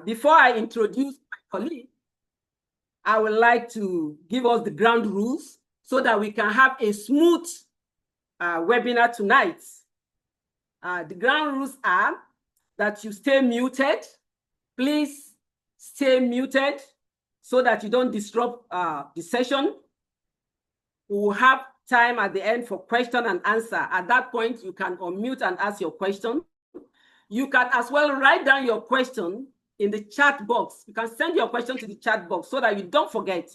Before I introduce my colleague, I would like to give us the ground rules so that we can have a smooth webinar tonight. The ground rules are that you stay muted. Please stay muted so that you don't disrupt the session. We will have time at the end for question and answer. At that point, you can unmute and ask your question. You can as well write down your question in the chat box. You can send your question to the chat box so that you don't forget.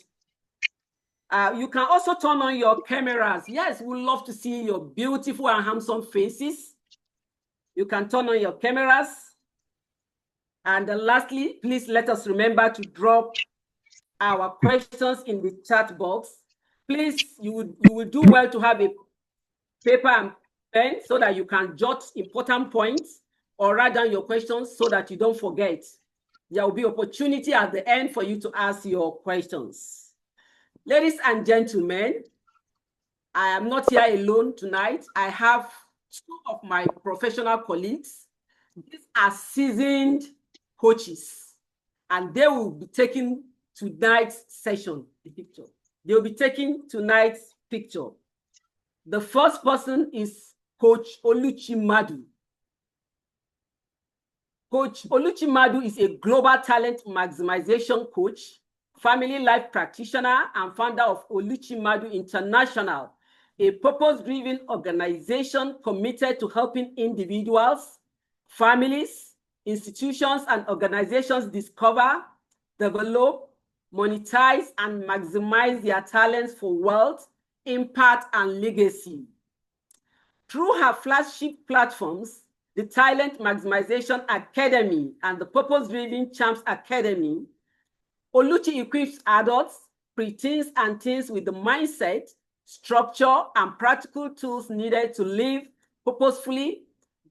You can also turn on your cameras. Yes, we love to see your beautiful and handsome faces. You can turn on your cameras. And lastly, please let us remember to drop our questions in the chat box. Please, you will do well to have a paper and pen so that you can jot important points or write down your questions so that you don't forget. There will be opportunity at the end for you to ask your questions. Ladies and gentlemen, I am not here alone tonight. I have two of my professional colleagues. These are seasoned coaches, and they will be taking tonight's session, the picture. They will be taking tonight's picture. The first person is Coach Oluchi Madu. Coach Oluchi Madu is a global talent maximization coach, family life practitioner, and founder of Oluchi Madu International, a purpose-driven organization committed to helping individuals, families, institutions, and organizations discover, develop, monetize, and maximize their talents for wealth, impact, and legacy. Through her flagship platforms, the Talent Maximization Academy and the Purpose-Driven Champs Academy, Oluchi equips adults, preteens, and teens with the mindset, structure, and practical tools needed to live purposefully,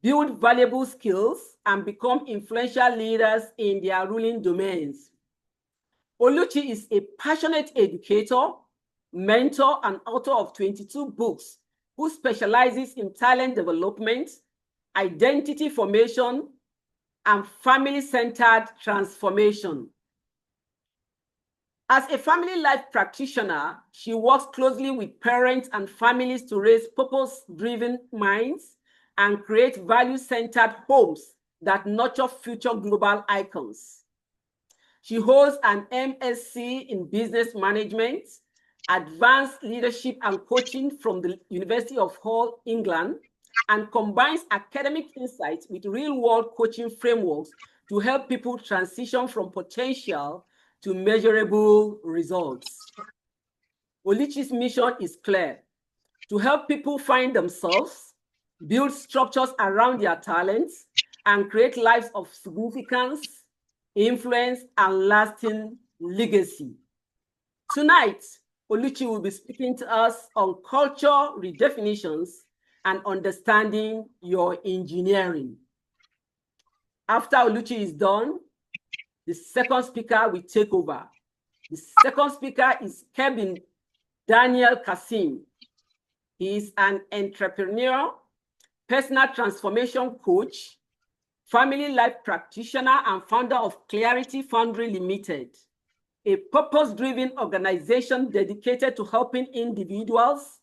build valuable skills, and become influential leaders in their ruling domains. Oluchi is a passionate educator, mentor, and author of 22 books who specializes in talent development, identity formation, and family-centered transformation. As a family life practitioner, she works closely with parents and families to raise purpose-driven minds and create value-centered homes that nurture future global icons. She holds an MSc in Business Management, Advanced Leadership and Coaching from the University of Hull, England, and combines academic insights with real-world coaching frameworks to help people transition from potential to measurable results. Oluchi's mission is clear: to help people find themselves, build structures around their talents, and create lives of significance, influence, and lasting legacy. Tonight, Oluchi will be speaking to us on culture redefinitions and understanding your engineering. After Oluchi is done, the second speaker will take over. The second speaker is Kevin Daniel Kasim. He is an entrepreneur, personal transformation coach, family life practitioner, and founder of Clarity Foundry Limited, a purpose-driven organization dedicated to helping individuals,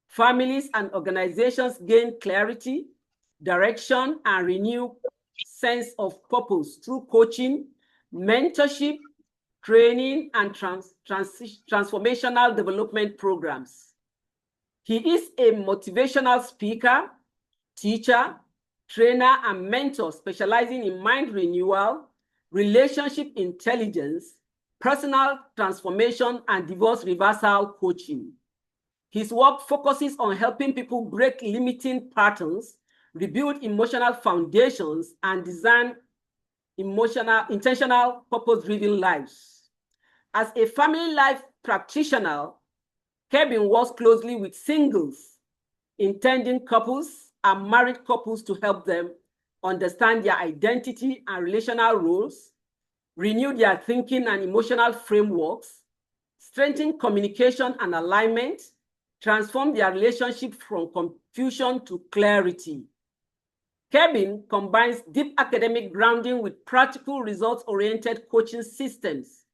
families, and organizations gain clarity, direction, and renewed sense of purpose through coaching, mentorship, training, and transformational development programs. He is a motivational speaker, teacher, trainer, and mentor specializing in mind renewal, relationship intelligence, personal transformation, and divorce reversal coaching. His work focuses on helping people break limiting patterns, rebuild emotional foundations, and design intentional, purpose-driven lives. As a family life practitioner, Kevin works closely with singles, intending couples, and married couples to help them understand their identity and relational roles, renew their thinking and emotional frameworks, strengthen communication and alignment, transform their relationship from confusion to clarity. Kevin combines deep academic grounding with practical results-oriented coaching systems.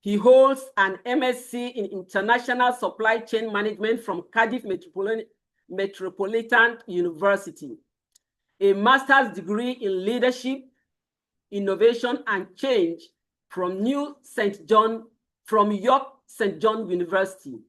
He holds an MSc in International Supply Chain Management from Cardiff Metropolitan University, a master's degree in leadership, innovation, and change from York St. John University.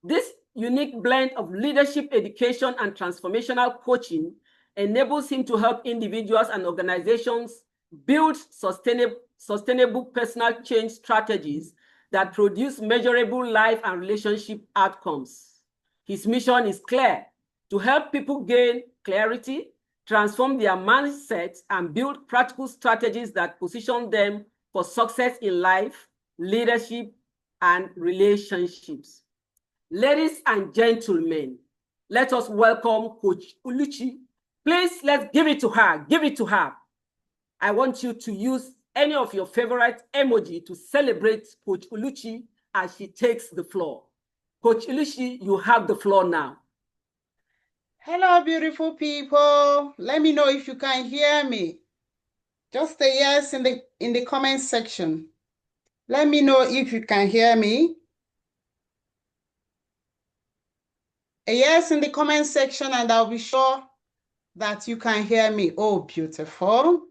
This unique blend of leadership education and transformational coaching enables him to help individuals and organizations build sustainable personal change strategies that produce measurable life and relationship outcomes. His mission is clear: to help people gain clarity, transform their mindsets, and build practical strategies that position them for success in life, leadership, and relationships. Ladies and gentlemen, let us welcome Coach Oluchi. Please, let's give it to her. Give it to her. I want you to use any of your favorite emoji to celebrate Coach Oluchi as she takes the floor. Coach Oluchi, you have the floor now. Hello, beautiful people. Let me know if you can hear me. Just a yes in the comment section. Let me know if you can hear me. A yes in the comment section, and I'll be sure that you can hear me. Oh, beautiful.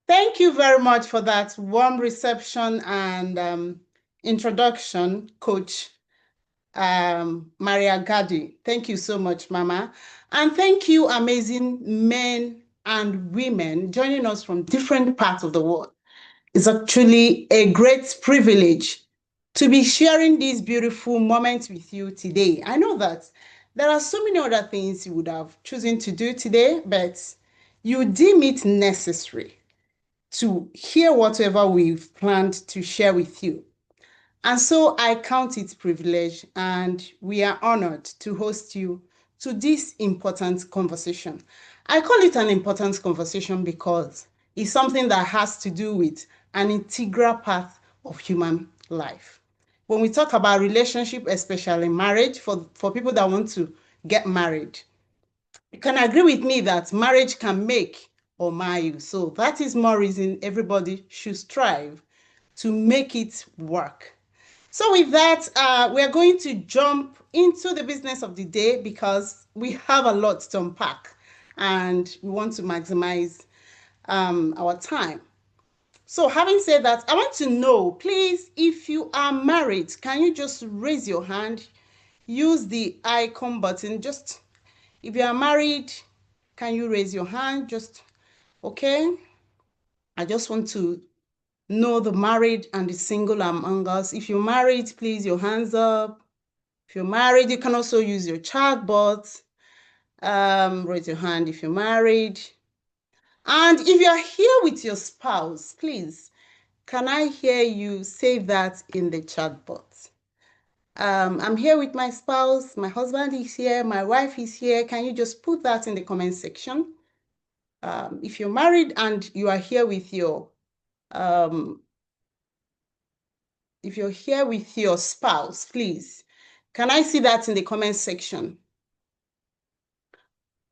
Thank you very much for that warm reception and introduction, Coach Maria Gadi. Thank you so much, Mama. And thank you, amazing men and women joining us from different parts of the world. It's actually a great privilege to be sharing these beautiful moments with you today. I know that there are so many other things you would have chosen to do today, but you deem it necessary to hear whatever we've planned to share with you. And so I count it privilege, and we are honored to host you to this important conversation. I call it an important conversation because it's something that has to do with an integral part of human life. When we talk about relationship, especially marriage, for people that want to get married, you can agree with me that marriage can make or mar you. So that is more reason everybody should strive to make it work. So with that, we're going to jump into the business of the day because we have a lot to unpack and we want to maximize our time. So having said that, I want to know, please, if you are married, can you just raise your hand? Use the icon button. Just if you are married, can you raise your hand? Just, okay. I just want to know the married and the single among us. If you're married, please, your hands up. If you're married, you can also use your chat box. Raise your hand if you're married. And if you're here with your spouse, please, can I hear you say that in the chat box? I'm here with my spouse, my husband is here, my wife is here. Can you just put that in the comment section? If you're married and you are here with your if you're here with your spouse, please, can I see that in the comment section?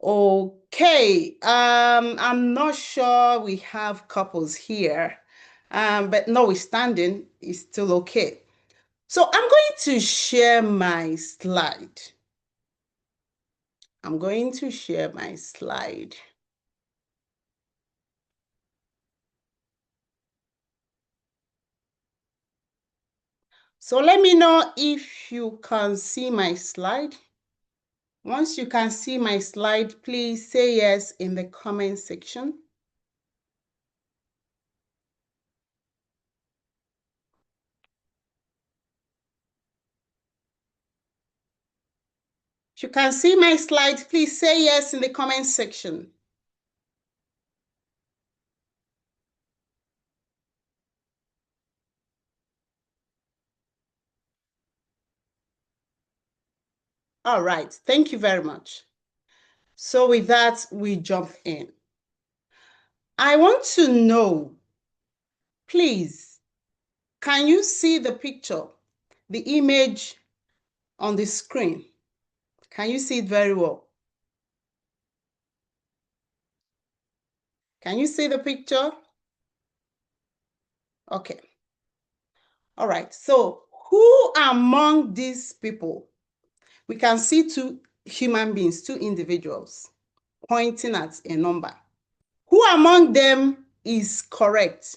Okay, I'm not sure we have couples here, but notwithstanding, it's still okay. So I'm going to share my slide. I'm going to share my slide. So let me know if you can see my slide. Once you can see my slide, please say yes in the comment section. If you can see my slide, please say yes in the comment section. All right, thank you very much. So with that, we jump in. I want to know, please, can you see the picture, the image on the screen? Can you see it very well? Can you see the picture? Okay. All right. So who among these people? We can see two human beings, two individuals pointing at a number. Who among them is correct?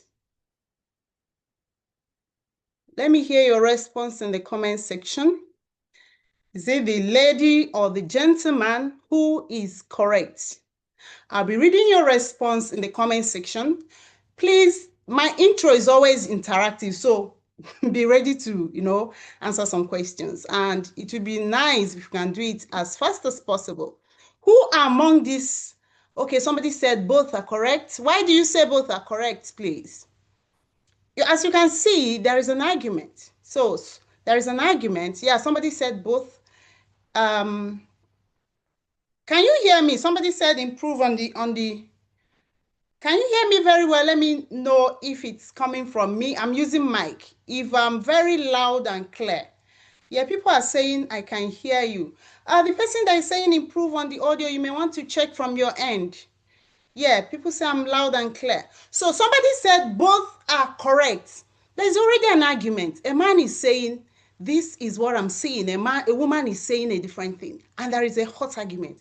Let me hear your response in the comment section. Is it the lady or the gentleman who is correct? I'll be reading your response in the comment section. Please, my intro is always interactive, so be ready to, answer some questions. And it would be nice if you can do it as fast as possible. Who among these? Okay, somebody said both are correct. Why do you say both are correct, please? As you can see, there is an argument. So there is an argument. Yeah, somebody said both. Can you hear me? Somebody said improve on the. Can you hear me very well? Let me know if it's coming from me. I'm using mic. If I'm very loud and clear. Yeah, people are saying I can hear you. The person that is saying improve on the audio, you may want to check from your end. Yeah, people say I'm loud and clear. So somebody said both are correct. There's already an argument. A man is saying, this is what I'm seeing. A woman is saying a different thing. And there is a hot argument.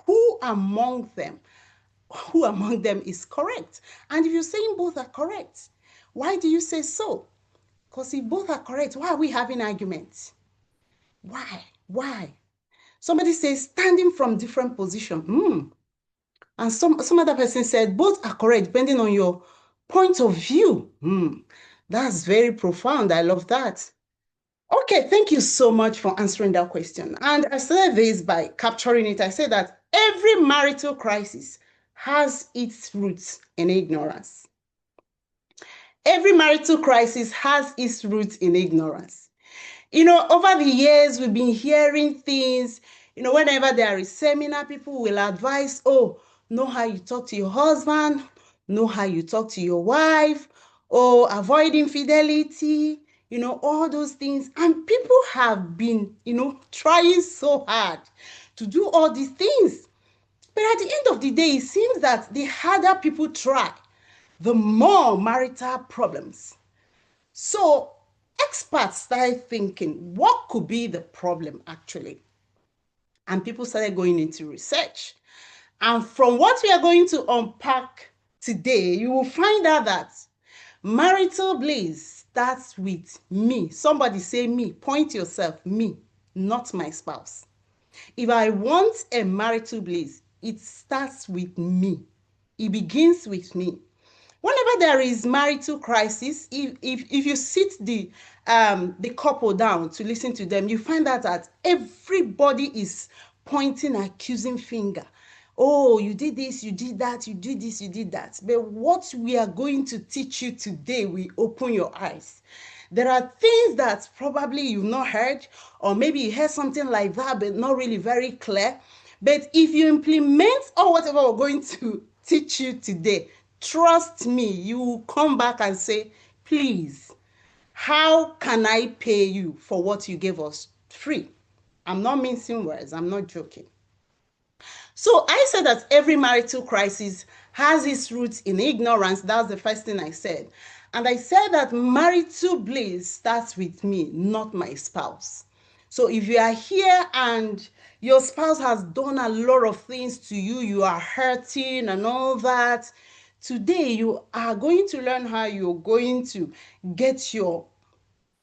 Who among them is correct? And if you're saying both are correct, why do you say so? Because if both are correct, why are we having arguments? Why? Somebody says standing from different position. And some other person said both are correct depending on your point of view. That's very profound. I love that. Okay, thank you so much for answering that question. And I started this by capturing it. I said that every marital crisis has its roots in ignorance. Every marital crisis has its roots in ignorance. Over the years, we've been hearing things, whenever there is seminar, people will advise, know how you talk to your husband, know how you talk to your wife, avoid infidelity, all those things. And people have been, trying so hard to do all these things. But at the end of the day, it seems that the harder people try, the more marital problems. So experts started thinking, what could be the problem actually? And people started going into research. And from what we are going to unpack today, you will find out that marital bliss starts with me. Somebody say me. Point yourself, me, not my spouse. If I want a marital bliss, it starts with me. It begins with me. Whenever there is marital crisis, if you sit the couple down to listen to them, you find out that everybody is pointing accusing finger. Oh, you did this, you did that, you did this, you did that. But what we are going to teach you today will open your eyes. There are things that probably you've not heard, or maybe you heard something like that, but not really very clear. But if you implement or whatever we're going to teach you today, trust me, you will come back and say, please, how can I pay you for what you gave us free? I'm not mincing words. I'm not joking. So I said that every marital crisis has its roots in ignorance. That's the first thing I said. And I said that marital bliss starts with me, not my spouse. So if you are here and your spouse has done a lot of things to you, you are hurting and all that, today you are going to learn how you're going to get your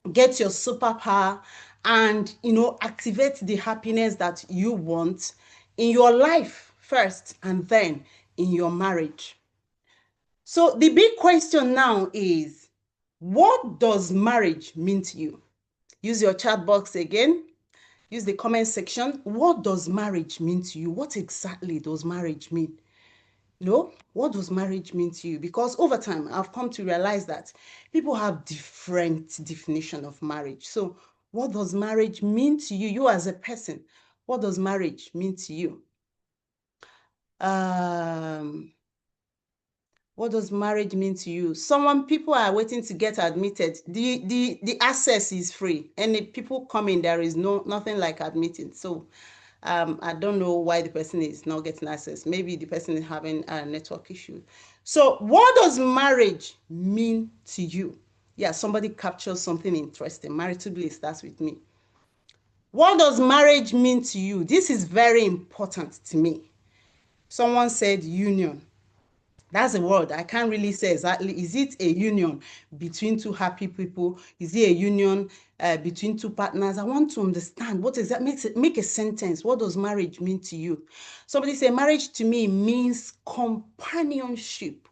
superpower and activate the happiness that you want in your life first and then in your marriage. So the big question now is, what does marriage mean to you? Use your chat box again. Use the comment section. What does marriage mean to you? What exactly does marriage mean? What does marriage mean to you? Because over time, I've come to realize that people have different definition of marriage. So what does marriage mean to you? You as a person, what does marriage mean to you? What does marriage mean to you? People are waiting to get admitted. The access is free. And if people come in, there is nothing like admitting. So I don't know why the person is not getting access. Maybe the person is having a network issue. So what does marriage mean to you? Yeah, somebody captures something interesting. Marital bliss starts with me. What does marriage mean to you? This is very important to me. Someone said union. That's a word I can't really say exactly. Is it a union between two happy people? Is it a union between two partners? I want to understand what is that. Make a sentence. What does marriage mean to you? Somebody say marriage to me means companionship.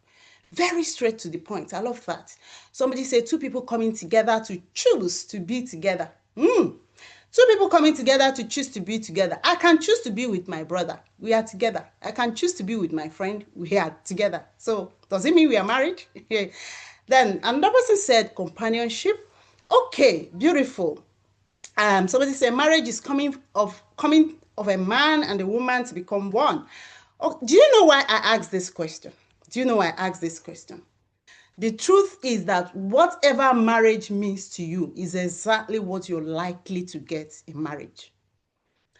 Very straight to the point. I love that. Somebody say two people coming together to choose to be together. Two people coming together to choose to be together. I can choose to be with my brother. We are together. I can choose to be with my friend. We are together. So does it mean we are married? Then another person said companionship. Okay, beautiful. Somebody said marriage is coming of a man and a woman to become one. Oh, do you know why I asked this question? Do you know why I asked this question? The truth is that whatever marriage means to you is exactly what you're likely to get in marriage.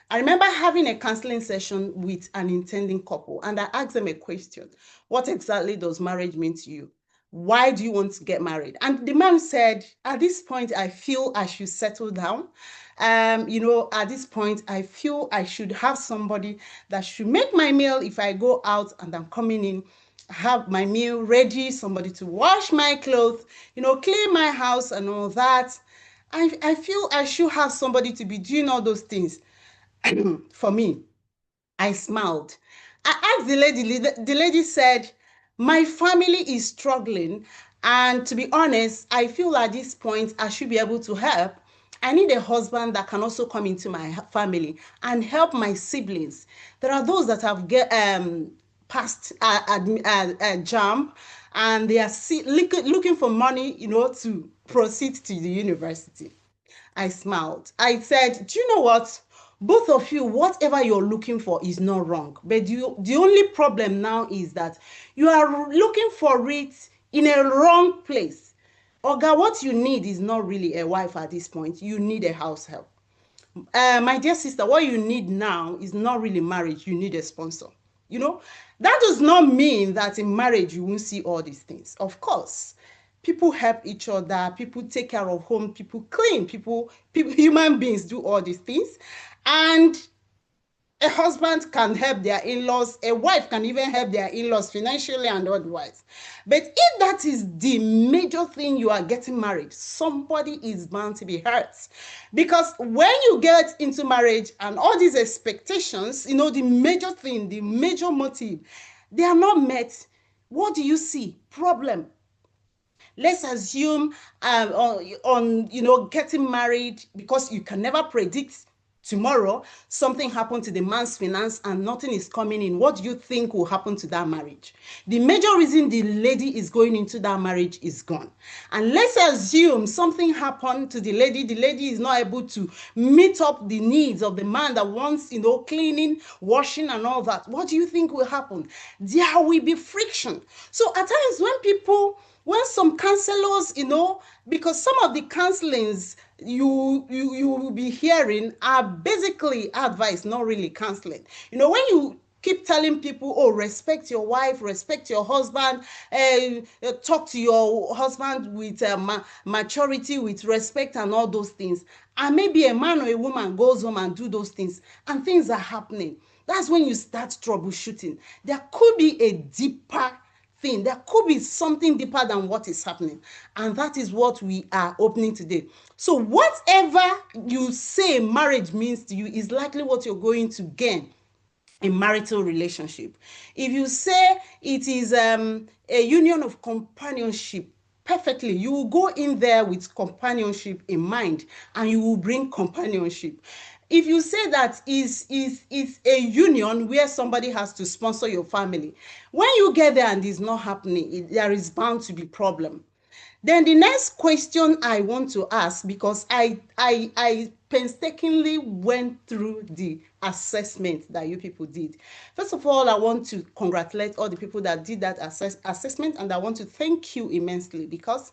I remember having a counseling session with an intending couple, and I asked them a question. What exactly does marriage mean to you? Why do you want to get married? And the man said, at this point, I feel I should settle down. At this point, I feel I should have somebody that should make my meal if I go out and I'm coming in, have my meal ready, somebody to wash my clothes, clean my house and all that. I feel I should have somebody to be doing all those things for me. I smiled. I asked the lady, the lady said, my family is struggling. And to be honest, I feel at this point I should be able to help. I need a husband that can also come into my family and help my siblings. There are those that have passed JAMB and they are looking for money, to proceed to the university. I smiled. I said, do you know what? Both of you, whatever you're looking for is not wrong. But the only problem now is that you are looking for it in a wrong place. Oga, what you need is not really a wife at this point. You need a house help. My dear sister, what you need now is not really marriage. You need a sponsor. That does not mean that in marriage you won't see all these things. Of course, people help each other, people take care of home, people clean, people human beings do all these things. And a husband can help their in-laws, a wife can even help their in-laws financially and otherwise. But if that is the major thing you are getting married, somebody is bound to be hurt. Because when you get into marriage and all these expectations, the major thing, the major motive, they are not met, what do you see? Problem. Let's assume on getting married, because you can never predict tomorrow something happened to the man's finance and nothing is coming in. What do you think will happen to that marriage? The major reason the lady is going into that marriage is gone. And let's assume something happened to the lady is not able to meet up the needs of the man that wants cleaning, washing and all that. What do you think will happen? There will be friction. So at times when some counselors, because some of the counselings you will be hearing are basically advice, not really counseling. When you keep telling people, oh, respect your wife, respect your husband, talk to your husband with maturity, with respect and all those things. And maybe a man or a woman goes home and do those things and things are happening. That's when you start troubleshooting. There could be a deeper thing. There could be something deeper than what is happening. And that is what we are opening today. So whatever you say marriage means to you is likely what you're going to gain in marital relationship. If you say it is a union of companionship, perfectly, you will go in there with companionship in mind and you will bring companionship. If you say that is a union where somebody has to sponsor your family, when you get there and it's not happening, there is bound to be problem. Then the next question I want to ask, because I painstakingly went through the assessment that you people did. First of all, I want to congratulate all the people that did that assessment, and I want to thank you immensely, because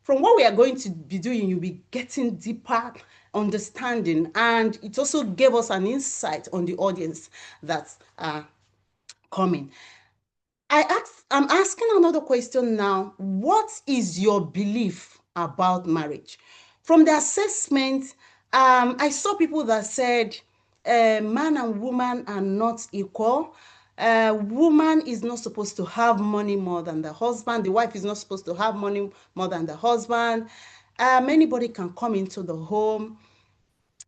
from what we are going to be doing, you'll be getting deeper understanding, and it also gave us an insight on the audience that's coming. I'm asking another question now. What is your belief about marriage? From the assessment, I saw people that said man and woman are not equal. Woman is not supposed to have money more than the husband. The wife is not supposed to have money more than the husband. Anybody can come into the home.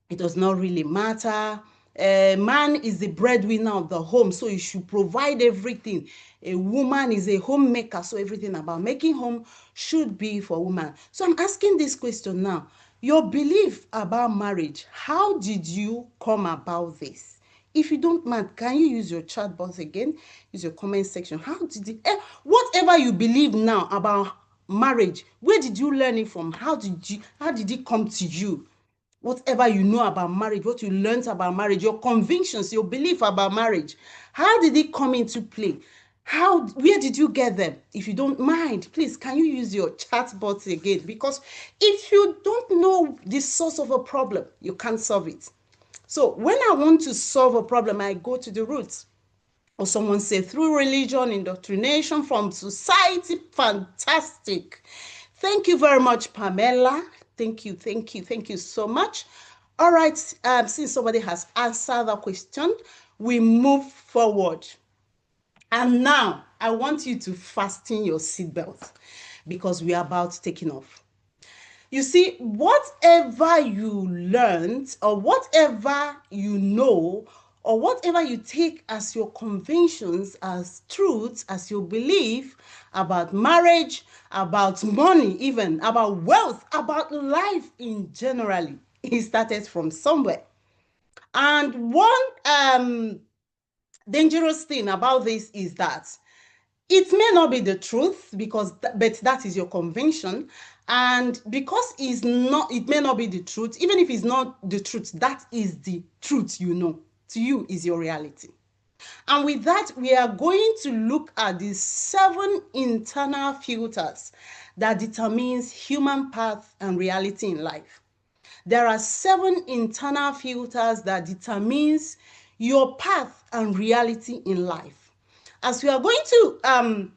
It does not really matter. Man is the breadwinner of the home, so he should provide everything. A woman is a homemaker, so everything about making home should be for woman. So I'm asking this question now. Your belief about marriage, how did you come about this? If you don't mind, can you use your chat box again? Use your comment section. How did it, whatever you believe now about marriage, where did you learn it from? How did it come to you? Whatever you know about marriage, what you learned about marriage, your convictions, your belief about marriage, how did it come into play? Where did you get them? If you don't mind, please, can you use your chat box again? Because if you don't know the source of a problem, you can't solve it. So when I want to solve a problem, I go to the roots. Or someone say through religion, indoctrination from society. Fantastic. Thank you very much, Pamela. Thank you so much. All right, since somebody has answered the question, we move forward. And now I want you to fasten your seatbelt because we are about taking off. You see, whatever you learned or whatever you know or whatever you take as your convictions, as truths, as your belief about marriage, about money, even about wealth, about life in generally, it started from somewhere. And one dangerous thing about this is that it may not be the truth but that is your conviction, and because it may not be the truth. Even if it's not the truth, that is the truth. You know, to you is your reality. And with that, we are going to look at the 7 internal filters that determines human path and reality in life. There are 7 internal filters that determines your path and reality in life. As we are going to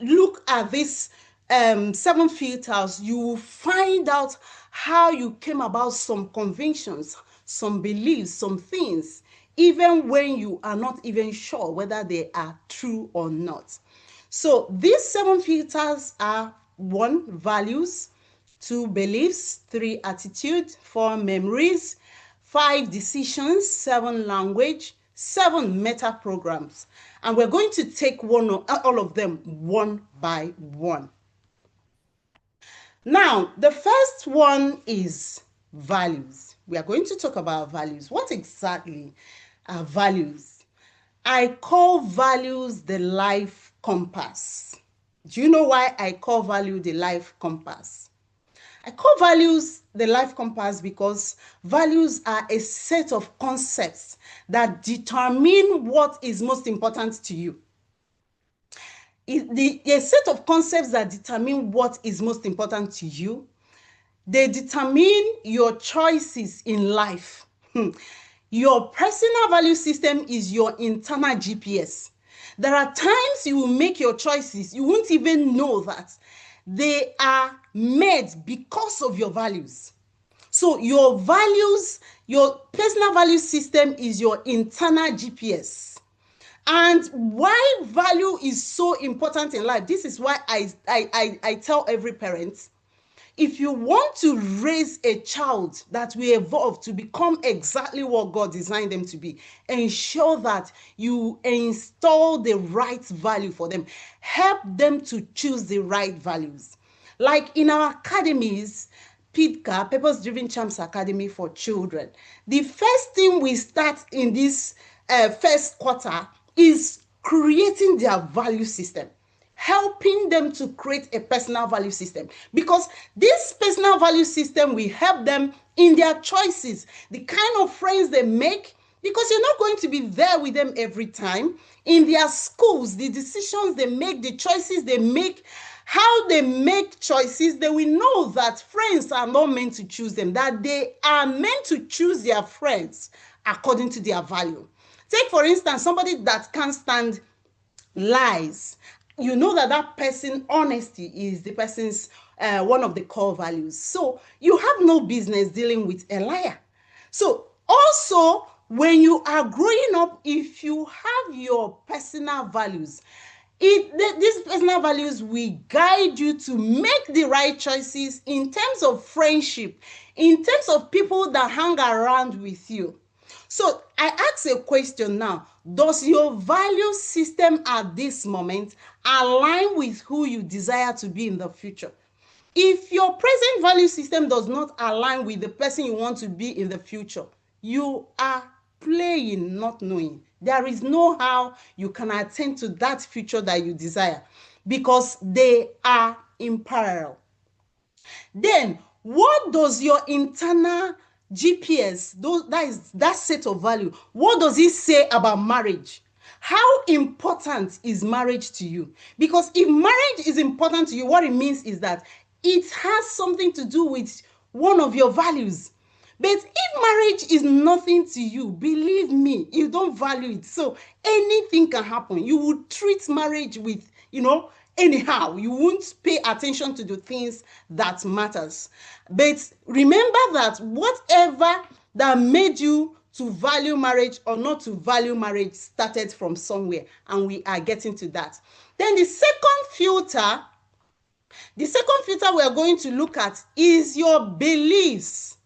look at these 7 filters, you will find out how you came about some convictions, some beliefs, some things, even when you are not even sure whether they are true or not. So these 7 filters are: 1, values; 2, beliefs; 3, attitude; 4, memories; 5, decisions; 7, language; 7, meta programs. And we're going to take all of them one by one. Now, the first one is values. We are going to talk about values. What exactly are values? I call values the life compass. Do you know why I call value the life compass? I call values the life compass because values are a set of concepts that determine what is most important to you. A set of concepts that determine what is most important to you. They determine your choices in life. Your personal value system is your internal GPS. There are times you will make your choices, you won't even know that they are made because of your values. So your values, your personal value system is your internal GPS. And why value is so important in life, this is why I tell every parent, if you want to raise a child that will evolve to become exactly what God designed them to be, ensure that you install the right value for them. Help them to choose the right values. Like in our academies, PIDCA, Purpose Driven Champs Academy for Children, the first thing we start in this first quarter is creating their value system, helping them to create a personal value system, because this personal value system will help them in their choices, the kind of friends they make, because you're not going to be there with them every time. In their schools, the decisions they make, the choices they make, how they make choices, they will know that friends are not meant to choose them, that they are meant to choose their friends according to their value. Take, for instance, somebody that can't stand lies, you know that that person, honesty is the person's one of the core values. So you have no business dealing with a liar. So also, when you are growing up, if you have your personal values, these personal values will guide you to make the right choices in terms of friendship, in terms of people that hang around with you. So I ask a question now. Does your value system at this moment align with who you desire to be in the future? If your present value system does not align with the person you want to be in the future, you are playing, not knowing. There is no how you can attain to that future that you desire, because they are in parallel. Then, what does your internal GPS, that set of value, what does it say about marriage? How important is marriage to you? Because if marriage is important to you, what it means is that it has something to do with one of your values. But if marriage is nothing to you, believe me, you don't value it. So anything can happen. You would treat marriage with, anyhow. You won't pay attention to the things that matters. But remember that whatever that made you to value marriage or not to value marriage started from somewhere, and we are getting to that. Then the second filter we are going to look at is your beliefs.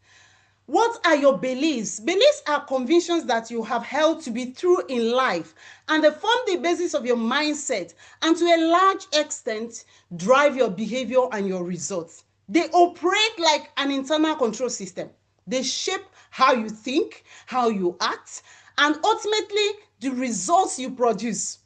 What are your beliefs? Beliefs are convictions that you have held to be true in life, and they form the basis of your mindset, and to a large extent drive your behavior and your results. They operate like an internal control system. They shape how you think, how you act, and ultimately the results you produce.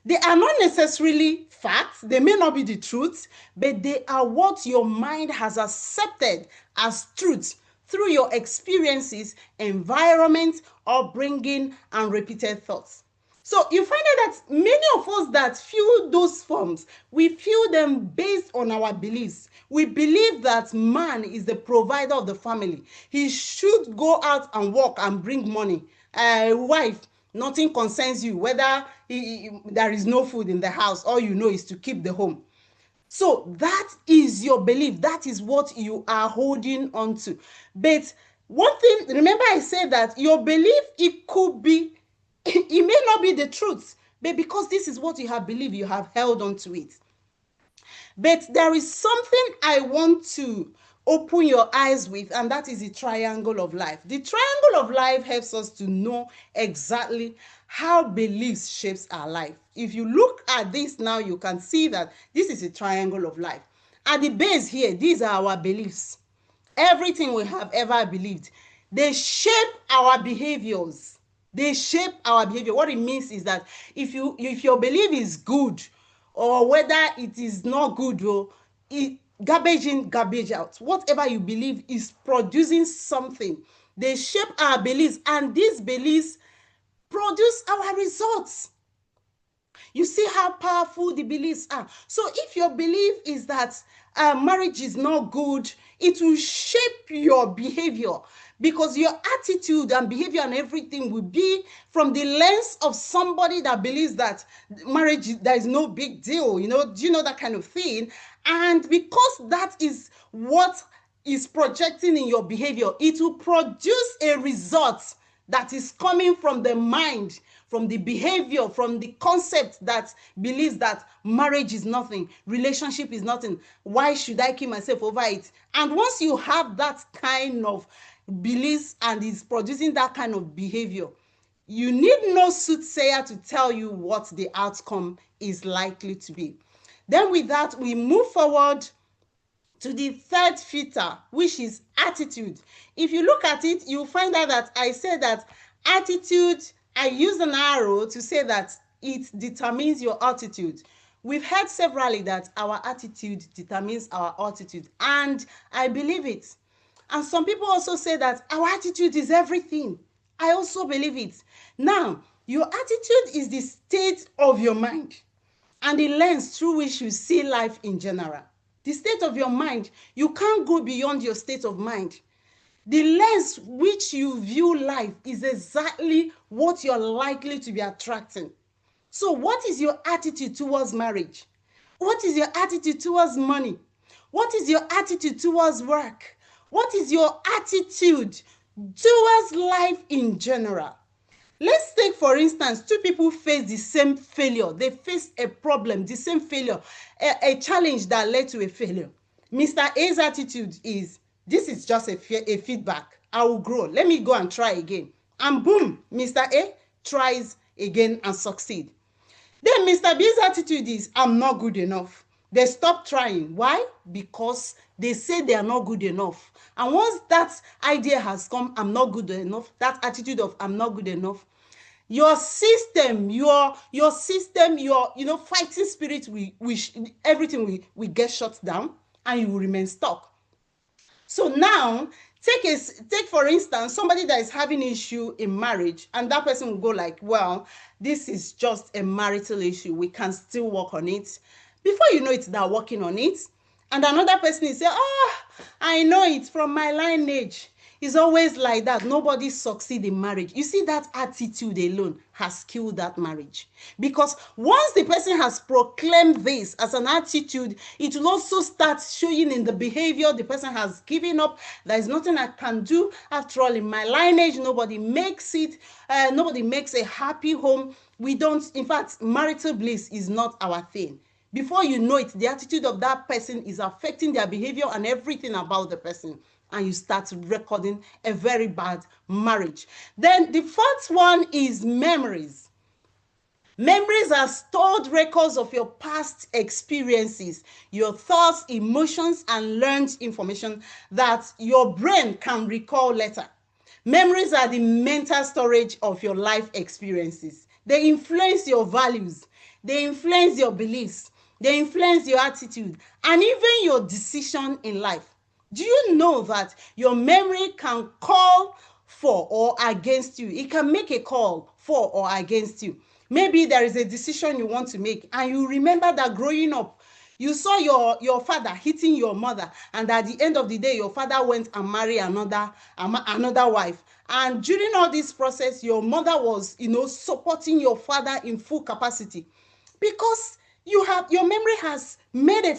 They are not necessarily facts, they may not be the truth, but they are what your mind has accepted as truth through your experiences, environment, upbringing, and repeated thoughts. So you find out that many of us that fill those forms, we fill them based on our beliefs. We believe that man is the provider of the family. He should go out and work and bring money. Wife, nothing concerns you. Whether there is no food in the house, all you know is to keep the home. So that is your belief. That is what you are holding on to. But one thing, remember I said that your belief, it could be, it may not be the truth, but because this is what you have believed, you have held on to it. But there is something I want to open your eyes with, and that is the triangle of life. The triangle of life helps us to know exactly how beliefs shapes our life. If you look at this now, you can see that this is a triangle of life. At the base here, these are our beliefs. Everything we have ever believed, they shape our behaviors. They shape our behavior. What it means is that if your belief is good, or whether it is not good, garbage in, garbage out. Whatever you believe is producing something. They shape our beliefs, and these beliefs produce our results. You see how powerful the beliefs are. So if your belief is that marriage is not good, it will shape your behavior, because your attitude and behavior and everything will be from the lens of somebody that believes that marriage, there is no big deal, do you know that kind of thing? And because that is what is projecting in your behavior, it will produce a result that is coming from the mind, from the behavior, from the concept that believes that marriage is nothing, relationship is nothing. Why should I kill myself over it? And once you have that kind of beliefs and is producing that kind of behavior, you need no soothsayer to tell you what the outcome is likely to be. Then with that, we move forward to the third filter, which is attitude. If you look at it, you'll find out that I said that attitude, I use an arrow to say that it determines your attitude. We've heard severally that our attitude determines our altitude, and I believe it. And some people also say that our attitude is everything. I also believe it. Now, your attitude is the state of your mind and the lens through which you see life in general. The state of your mind, you can't go beyond your state of mind. The lens which you view life is exactly what you're likely to be attracting. So what is your attitude towards marriage? What is your attitude towards money? What is your attitude towards work? What is your attitude towards life in general? Let's take, for instance, two people face the same failure. They face a problem, the same failure, a challenge that led to a failure. Mr. A's attitude is, this is just a feedback. I will grow. Let me go and try again. And boom, Mr. A tries again and succeed. Then Mr. B's attitude is, I'm not good enough. They stop trying. Why? Because they say they are not good enough. And once that idea has come, I'm not good enough, that attitude of I'm not good enough, your system, your system, your fighting spirit, everything will get shut down and you will remain stuck. So now take for instance somebody that is having issue in marriage, and that person will go like, well, this is just a marital issue, we can still work on it. Before you know it, they're working on it. And another person is saying, I know it from my lineage. It's always like that. Nobody succeeds in marriage. You see, that attitude alone has killed that marriage. Because once the person has proclaimed this as an attitude, it will also start showing in the behavior. The person has given up. There is nothing I can do. After all, in my lineage, nobody makes it. Nobody makes a happy home. We don't. In fact, marital bliss is not our thing. Before you know it, the attitude of that person is affecting their behavior and everything about the person. And you start recording a very bad marriage. Then the fourth one is memories. Memories are stored records of your past experiences, your thoughts, emotions, and learned information that your brain can recall later. Memories are the mental storage of your life experiences. They influence your values. They influence your beliefs. They influence your attitude and even your decision in life. Do you know that your memory can call for or against you? It can make a call for or against you. Maybe there is a decision you want to make and you remember that growing up, you saw your father hitting your mother, and at the end of the day, your father went and married another wife. And during all this process, your mother was, supporting your father in full capacity because your memory has made a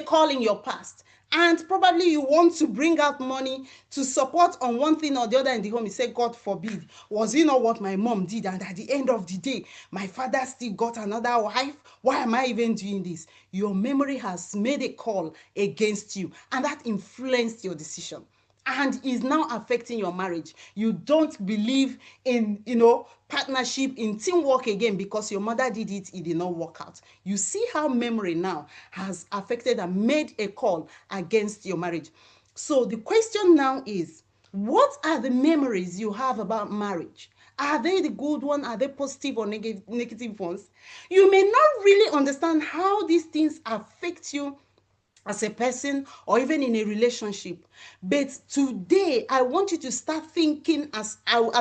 call in your past, and probably you want to bring out money to support on one thing or the other in the home. You say, God forbid, was it not what my mom did? And at the end of the day, my father still got another wife. Why am I even doing this? Your memory has made a call against you, and that influenced your decision and is now affecting your marriage. You don't believe in, partnership, in teamwork again because your mother did it did not work out. You see how memory now has affected and made a call against your marriage. So the question now is, what are the memories you have about marriage? Are they the good ones? Are they positive or negative ones? You may not really understand how these things affect you as a person or even in a relationship, but today I want you to start thinking as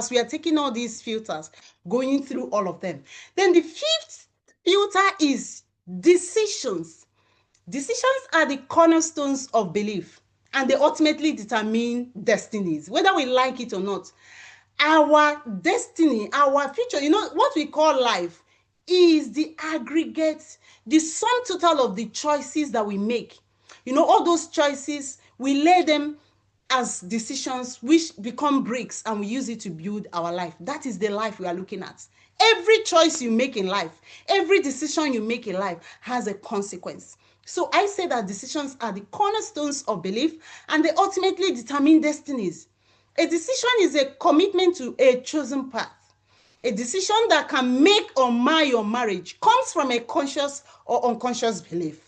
we are taking all these filters, going through all of them. Then the fifth filter is decisions. Decisions are the cornerstones of belief, and they ultimately determine destinies, whether we like it or not. Our destiny, our future, what we call life is the aggregate, the sum total of the choices that we make. All those choices, we lay them as decisions which become bricks, and we use it to build our life. That is the life we are looking at. Every choice you make in life, every decision you make in life has a consequence. So I say that decisions are the cornerstones of belief, and they ultimately determine destinies. A decision is a commitment to a chosen path. A decision that can make or mar your marriage comes from a conscious or unconscious belief.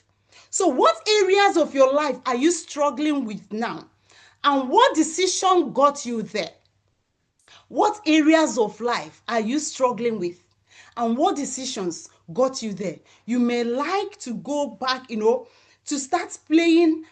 So what areas of your life are you struggling with now? And what decision got you there? What areas of life are you struggling with? And what decisions got you there? You may like to go back, to start playing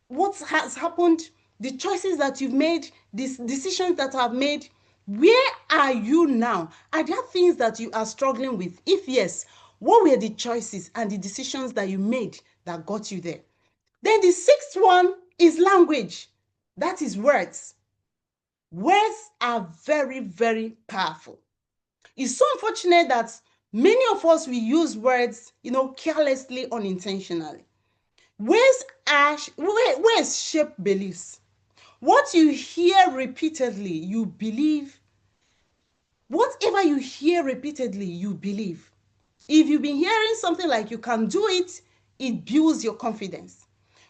what has happened, the choices that you've made, these decisions that I've made. Where are you now? Are there things that you are struggling with? If yes, what were the choices and the decisions that you made that got you there? Then the sixth one is language. That is words. Words are very, very powerful. It's so unfortunate that many of us, we use words, carelessly, unintentionally. Where's shape beliefs? What you hear repeatedly, you believe. Whatever you hear repeatedly, you believe. If you've been hearing something like you can do it, it builds your confidence.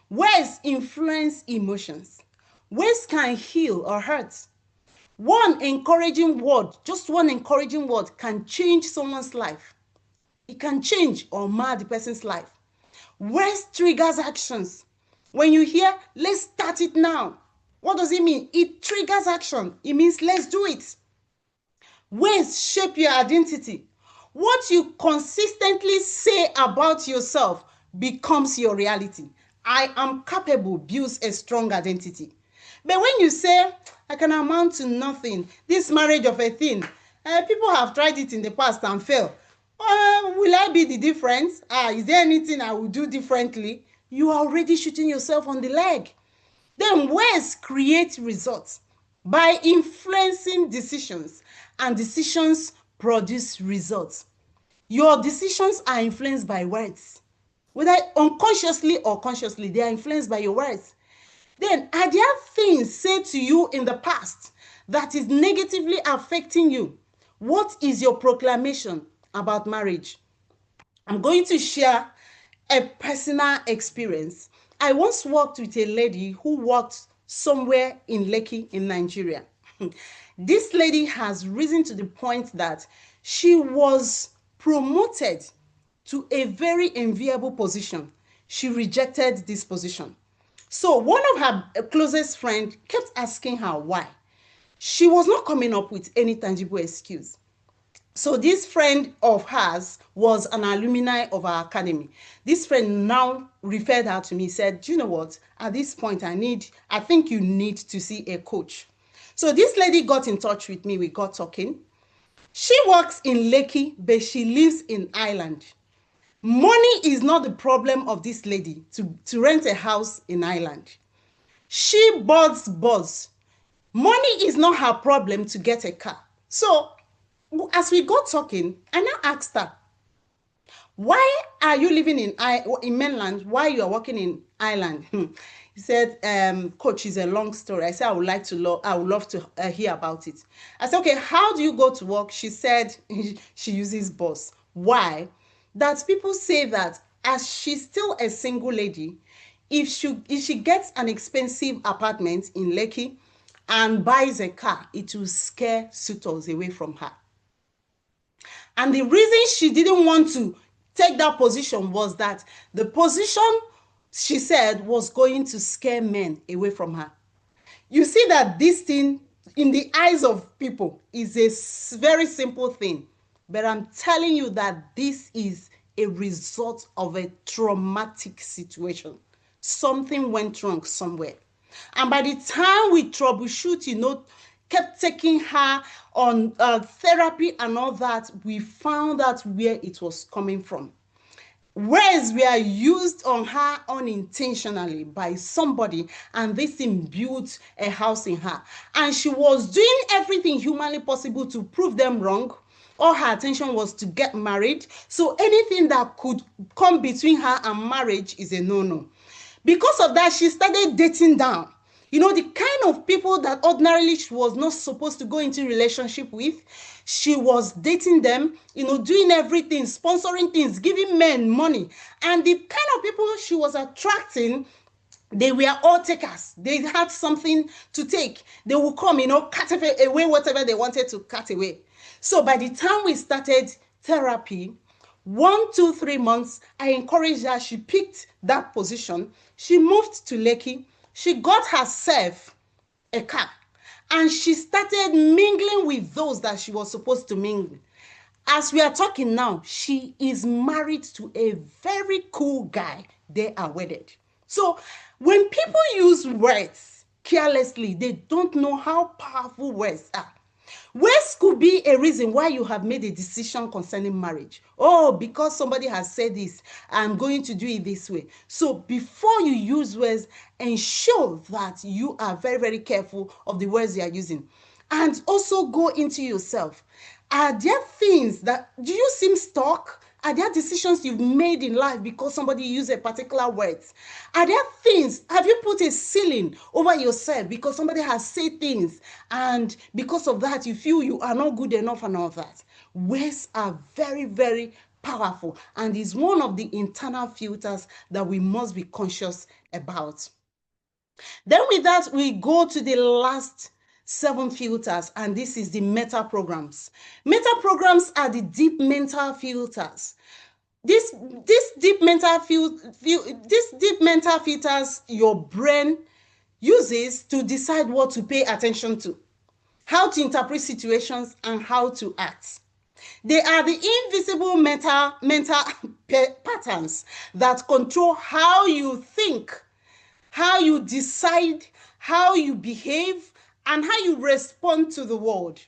Words influence emotions. Words can heal or hurt. Just one encouraging word can change someone's life. It can change or mar the person's life. Words triggers actions. When you hear, let's start it now, what does it mean? It triggers action. It means let's do it. Words shape your identity. What you consistently say about yourself becomes your reality. I am capable builds a strong identity. But when you say, I can amount to nothing, this marriage of a thing, people have tried it in the past and failed. Will I be the difference? Is there anything I will do differently? You are already shooting yourself on the leg. Then words create results by influencing decisions, and decisions produce results. Your decisions are influenced by words. Whether unconsciously or consciously, they are influenced by your words. Then, are there things said to you in the past that is negatively affecting you? What is your proclamation about marriage? I'm going to share a personal experience. I once worked with a lady who worked somewhere in Lekki in Nigeria. This lady has risen to the point that she was promoted to a very enviable position. She rejected this position. So one of her closest friends kept asking her why. She was not coming up with any tangible excuse. So this friend of hers was an alumni of our academy. This friend now referred her to me, said, do you know what? At this point, I think you need to see a coach. So this lady got in touch with me. We got talking. She works in Lekki, but she lives in Ireland. Money is not the problem of this lady to rent a house in Ireland. She buzz. Money is not her problem to get a car. So as we got talking, I now asked her, why are you living in mainland? Why you are working in Ireland? He said, coach, is a long story. I said, I would love to hear about it. I said, okay, how do you go to work? She said she uses bus. Why? That people say that as she's still a single lady, if she gets an expensive apartment in Lekki and buys a car, it will scare suitors away from her. And the reason she didn't want to take that position was that the position, she said, was going to scare men away from her. You see that this thing, in the eyes of people, is a very simple thing. But I'm telling you that this is a result of a traumatic situation. Something went wrong somewhere. And by the time we troubleshoot, kept taking her on therapy and all that, we found out where it was coming from. Words were used on her unintentionally by somebody, and this thing built a house in her. And she was doing everything humanly possible to prove them wrong. All her attention was to get married. So anything that could come between her and marriage is a no-no. Because of that, she started dating down. The kind of people that ordinarily she was not supposed to go into relationship with, she was dating them, doing everything, sponsoring things, giving men money. And the kind of people she was attracting, they were all takers. They had something to take. They would come, cut away whatever they wanted to cut away. So by the time we started therapy, 1, 2, 3 months, I encouraged her. She picked that position. She moved to Lekki. She got herself a car, and she started mingling with those that she was supposed to mingle. As we are talking now, she is married to a very cool guy. They are wedded. So when people use words carelessly, they don't know how powerful words are. Words could be a reason why you have made a decision concerning marriage. Oh, because somebody has said this, I'm going to do it this way. So before you use words, ensure that you are very, very careful of the words you are using. And also go into yourself. Are there things that, do you seem stuck? Are there decisions you've made in life because somebody used a particular word? Are there things, have you put a ceiling over yourself because somebody has said things and because of that you feel you are not good enough and all that? Words are very, very powerful and is one of the internal filters that we must be conscious about. Then with that, we go to the last 7 filters, and this is the meta programs. Meta programs are the deep mental filters. This deep mental filters your brain uses to decide what to pay attention to, how to interpret situations, and how to act. They are the invisible mental patterns that control how you think, how you decide, how you behave, and how you respond to the world.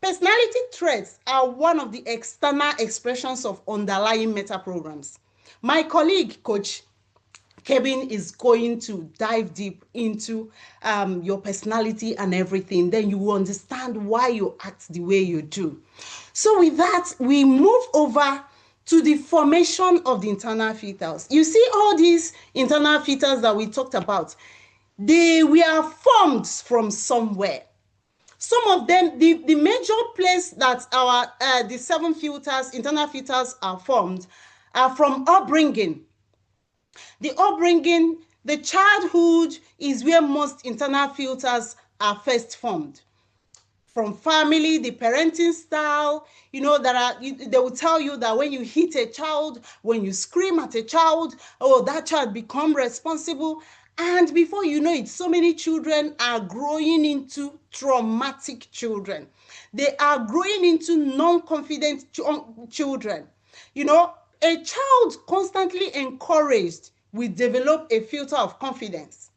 Personality traits are one of the external expressions of underlying meta programs. My colleague, Coach Kevin, is going to dive deep into your personality and everything. Then you will understand why you act the way you do. So with that, we move over to the formation of the internal filters. You see all these internal filters that we talked about, they were formed from somewhere. Some of them, the major place that our the 7 filters, internal filters, are formed are from upbringing. The upbringing, the childhood is where most internal filters are first formed. From family, the parenting style, they will tell you that when you hit a child, when you scream at a child, oh, that child become responsible. And before you know it, so many children are growing into traumatic children. They are growing into non-confident children. A child constantly encouraged will develop a filter of confidence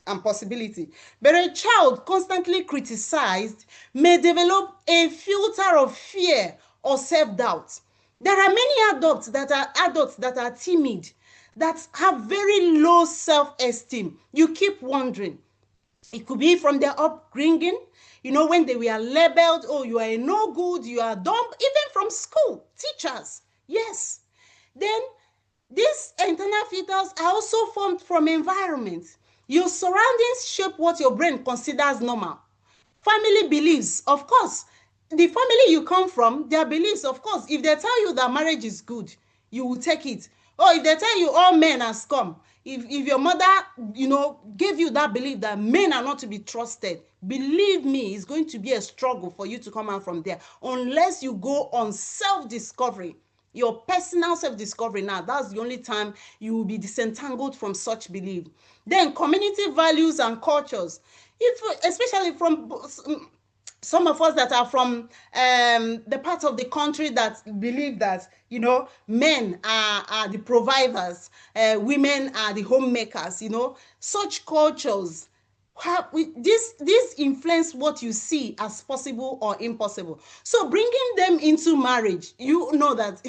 and possibility. But a child constantly criticized may develop a filter of fear or self-doubt. There are many adults that are timid, that have very low self-esteem. You keep wondering. It could be from their upbringing, when they were labeled, oh, you are no good, you are dumb, even from school, teachers. Yes. Then these internal filters are also formed from environment. Your surroundings shape what your brain considers normal. Family beliefs, of course. The family you come from, their beliefs, of course. If they tell you that marriage is good, you will take it. Or if they tell you all men are scum, if your mother, gave you that belief that men are not to be trusted, believe me, it's going to be a struggle for you to come out from there unless you go on self-discovery. Your personal self-discovery now, that's the only time you will be disentangled from such belief. Then community values and cultures, especially from some of us that are from the part of the country that believe that men are the providers, women are the homemakers. Such cultures this influence what you see as possible or impossible. So bringing them into marriage, that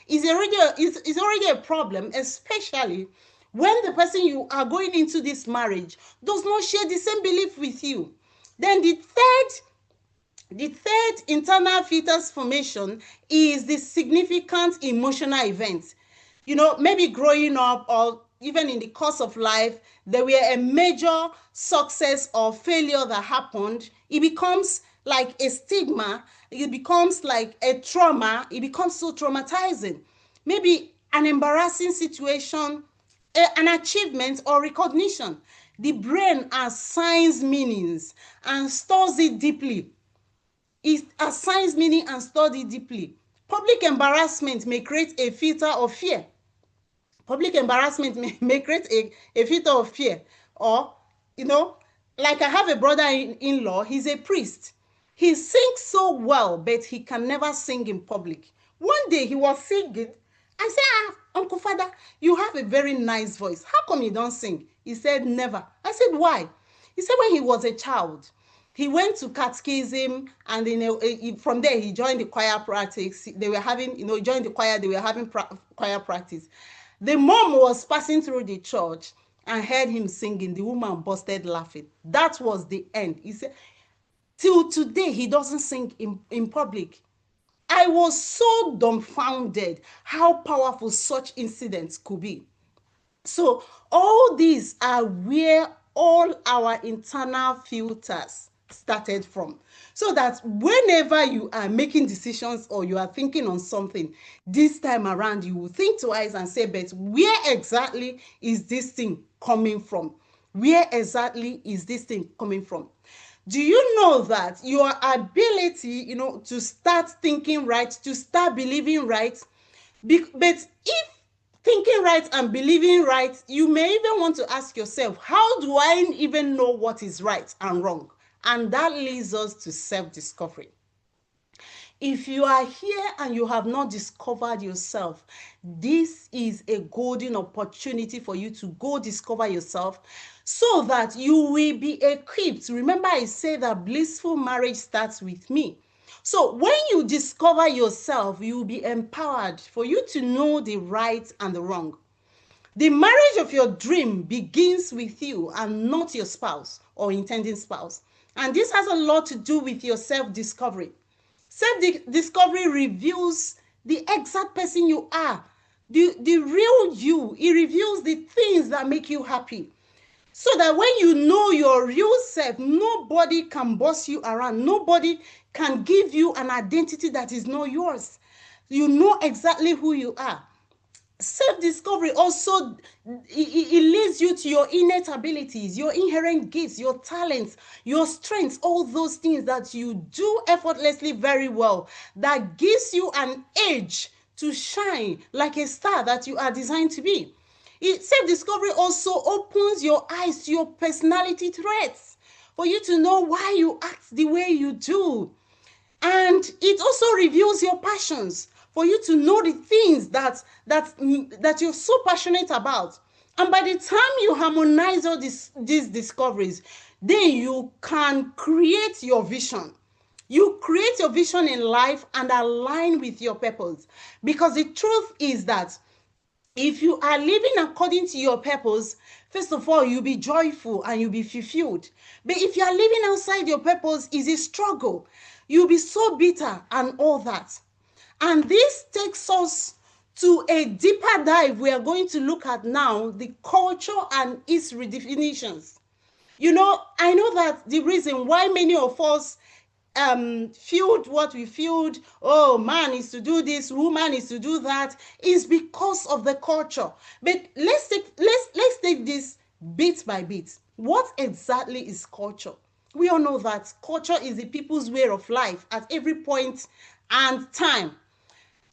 is already a problem, especially when the person you are going into this marriage does not share the same belief with you. Then the third internal filters formation is the significant emotional event. Maybe growing up or even in the course of life, there were a major success or failure that happened. It becomes like a stigma. It becomes like a trauma. It becomes so traumatizing. Maybe an embarrassing situation, an achievement or recognition. The brain assigns meanings and stores it deeply. It assigns meaning and stores it deeply. Public embarrassment may create a filter of fear. Public embarrassment may create a filter of fear. Or, like I have a brother-in-law, he's a priest. He sings so well, but he can never sing in public. One day he was singing. I said, Uncle Father, you have a very nice voice. How come you don't sing? He said, never. I said, why? He said, when he was a child, he went to catechism, and from there he joined the choir practice. They were having, joined the choir, they were having choir practice. The mom was passing through the church and heard him singing. The woman busted laughing. That was the end. He said, till today, he doesn't sing in public. I was so dumbfounded how powerful such incidents could be. So all these are where all our internal filters started from. So that whenever you are making decisions or you are thinking on something, this time around you will think twice and say, but where exactly is this thing coming from? Where exactly is this thing coming from? Do you know that your ability, to start thinking right, to start believing right, but if thinking right and believing right, you may even want to ask yourself, how do I even know what is right and wrong? And that leads us to self-discovery. If you are here and you have not discovered yourself, this is a golden opportunity for you to go discover yourself so that you will be equipped. Remember, I say that blissful marriage starts with me. So when you discover yourself, you will be empowered for you to know the right and the wrong. The marriage of your dream begins with you and not your spouse or intending spouse. And this has a lot to do with your self-discovery. Self-discovery reveals the exact person you are, the real you. It reveals the things that make you happy. So that when you know your real self, nobody can boss you around. Nobody can give you an identity that is not yours. You know exactly who you are. Self-discovery also, it leads you to your innate abilities, your inherent gifts, your talents, your strengths, all those things that you do effortlessly very well, that gives you an edge to shine like a star that you are designed to be. Self-discovery also opens your eyes to your personality traits for you to know why you act the way you do. And it also reveals your passions for you to know the things that you're so passionate about. And by the time you harmonize all these discoveries, then you can create your vision. You create your vision in life and align with your purpose. Because the truth is that if you are living according to your purpose, first of all, you'll be joyful and you'll be fulfilled. But if you are living outside your purpose, it's a struggle. You'll be so bitter and all that. And this takes us to a deeper dive we are going to look at now, the culture and its redefinitions. I know that the reason why many of us fueled what we fueled, oh, man is to do this, woman is to do that, is because of the culture. But let's take this bit by bit. What exactly is culture? We all know that culture is the people's way of life at every point and time.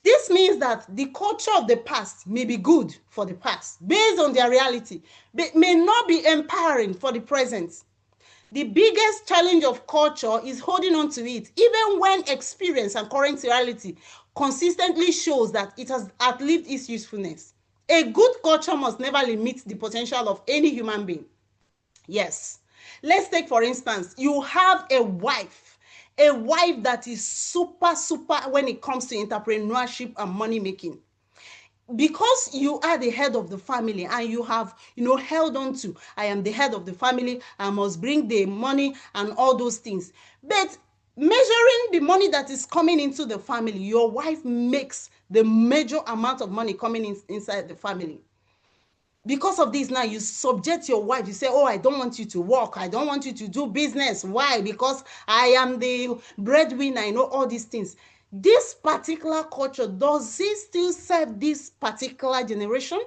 This means that the culture of the past may be good for the past based on their reality, but may not be empowering for the present. The biggest challenge of culture is holding on to it, even when experience and current reality consistently shows that it has outlived its usefulness. A good culture must never limit the potential of any human being. Yes. Let's take, for instance, you have a wife that is super when it comes to entrepreneurship and money making. Because you are the head of the family and you have held on to, I am the head of the family, I must bring the money and all those things. But measuring the money that is coming into the family, your wife makes the major amount of money coming inside the family. Because of this, now you subject your wife. You say, oh, I don't want you to work, I don't want you to do business. Why? Because I am the breadwinner. I know all these things. This particular culture, does it still serve this particular generation?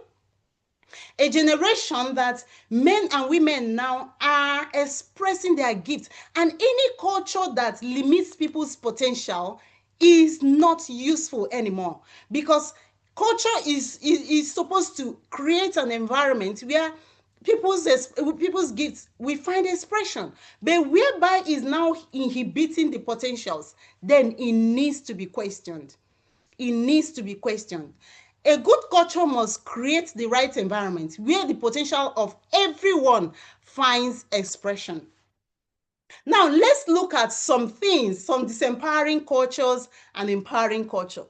A generation that men and women now are expressing their gifts, and any culture that limits people's potential is not useful anymore, because culture is supposed to create an environment where people's gifts we find expression, but whereby is now inhibiting the potentials, then it needs to be questioned. It needs to be questioned. A good culture must create the right environment where the potential of everyone finds expression. Now, let's look at some things, some disempowering cultures and empowering culture.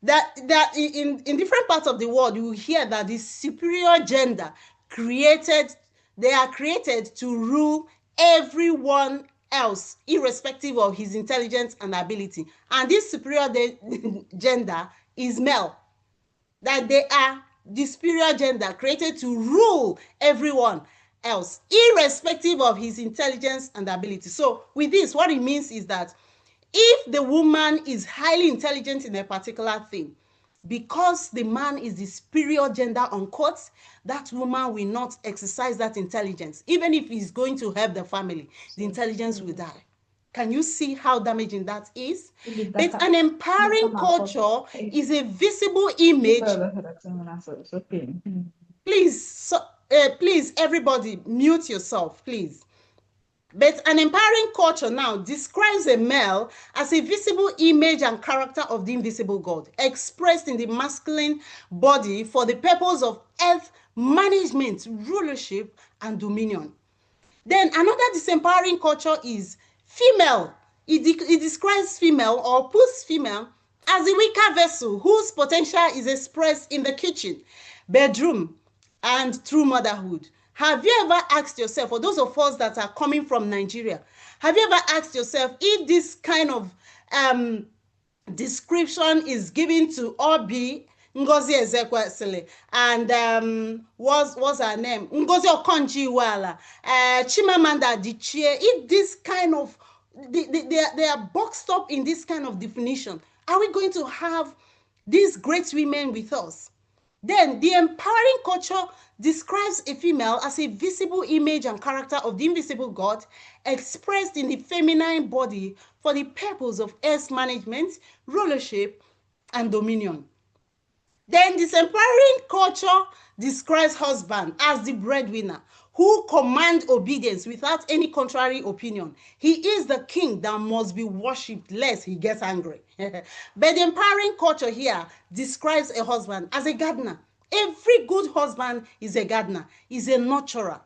That in different parts of the world, you will hear that the superior gender they are created to rule everyone else, irrespective of his intelligence and ability. And this superior gender is male. That they are the superior gender created to rule everyone else, irrespective of his intelligence and ability. So with this, what it means is that if the woman is highly intelligent in a particular thing, because the man is the superior gender on court, that woman will not exercise that intelligence. Even if he's going to help the family, the intelligence will die. Can you see how damaging that is? But an empowering culture is a visible image. Please, everybody, mute yourself, please. But an empowering culture now describes a male as a visible image and character of the invisible God, expressed in the masculine body for the purpose of earth management, rulership, and dominion. Then another disempowering culture is female. It describes female or puts female as a weaker vessel whose potential is expressed in the kitchen, bedroom, and through motherhood. Have you ever asked yourself, for those of us that are coming from Nigeria, have you ever asked yourself if this kind of description is given to Obi Ngozi Ezekwesili and what's her name? Ngozi Okonjo-Iweala, Chimamanda Adichie? If this kind of they are boxed up in this kind of definition, are we going to have these great women with us? Then the empowering culture describes a female as a visible image and character of the invisible God, expressed in the feminine body for the purpose of earth management, rulership, and dominion. Then this empowering culture describes husband as the breadwinner who commands obedience without any contrary opinion. He is the king that must be worshipped lest he gets angry. But the empowering culture here describes a husband as a gardener. Every good husband is a gardener, is a nurturer.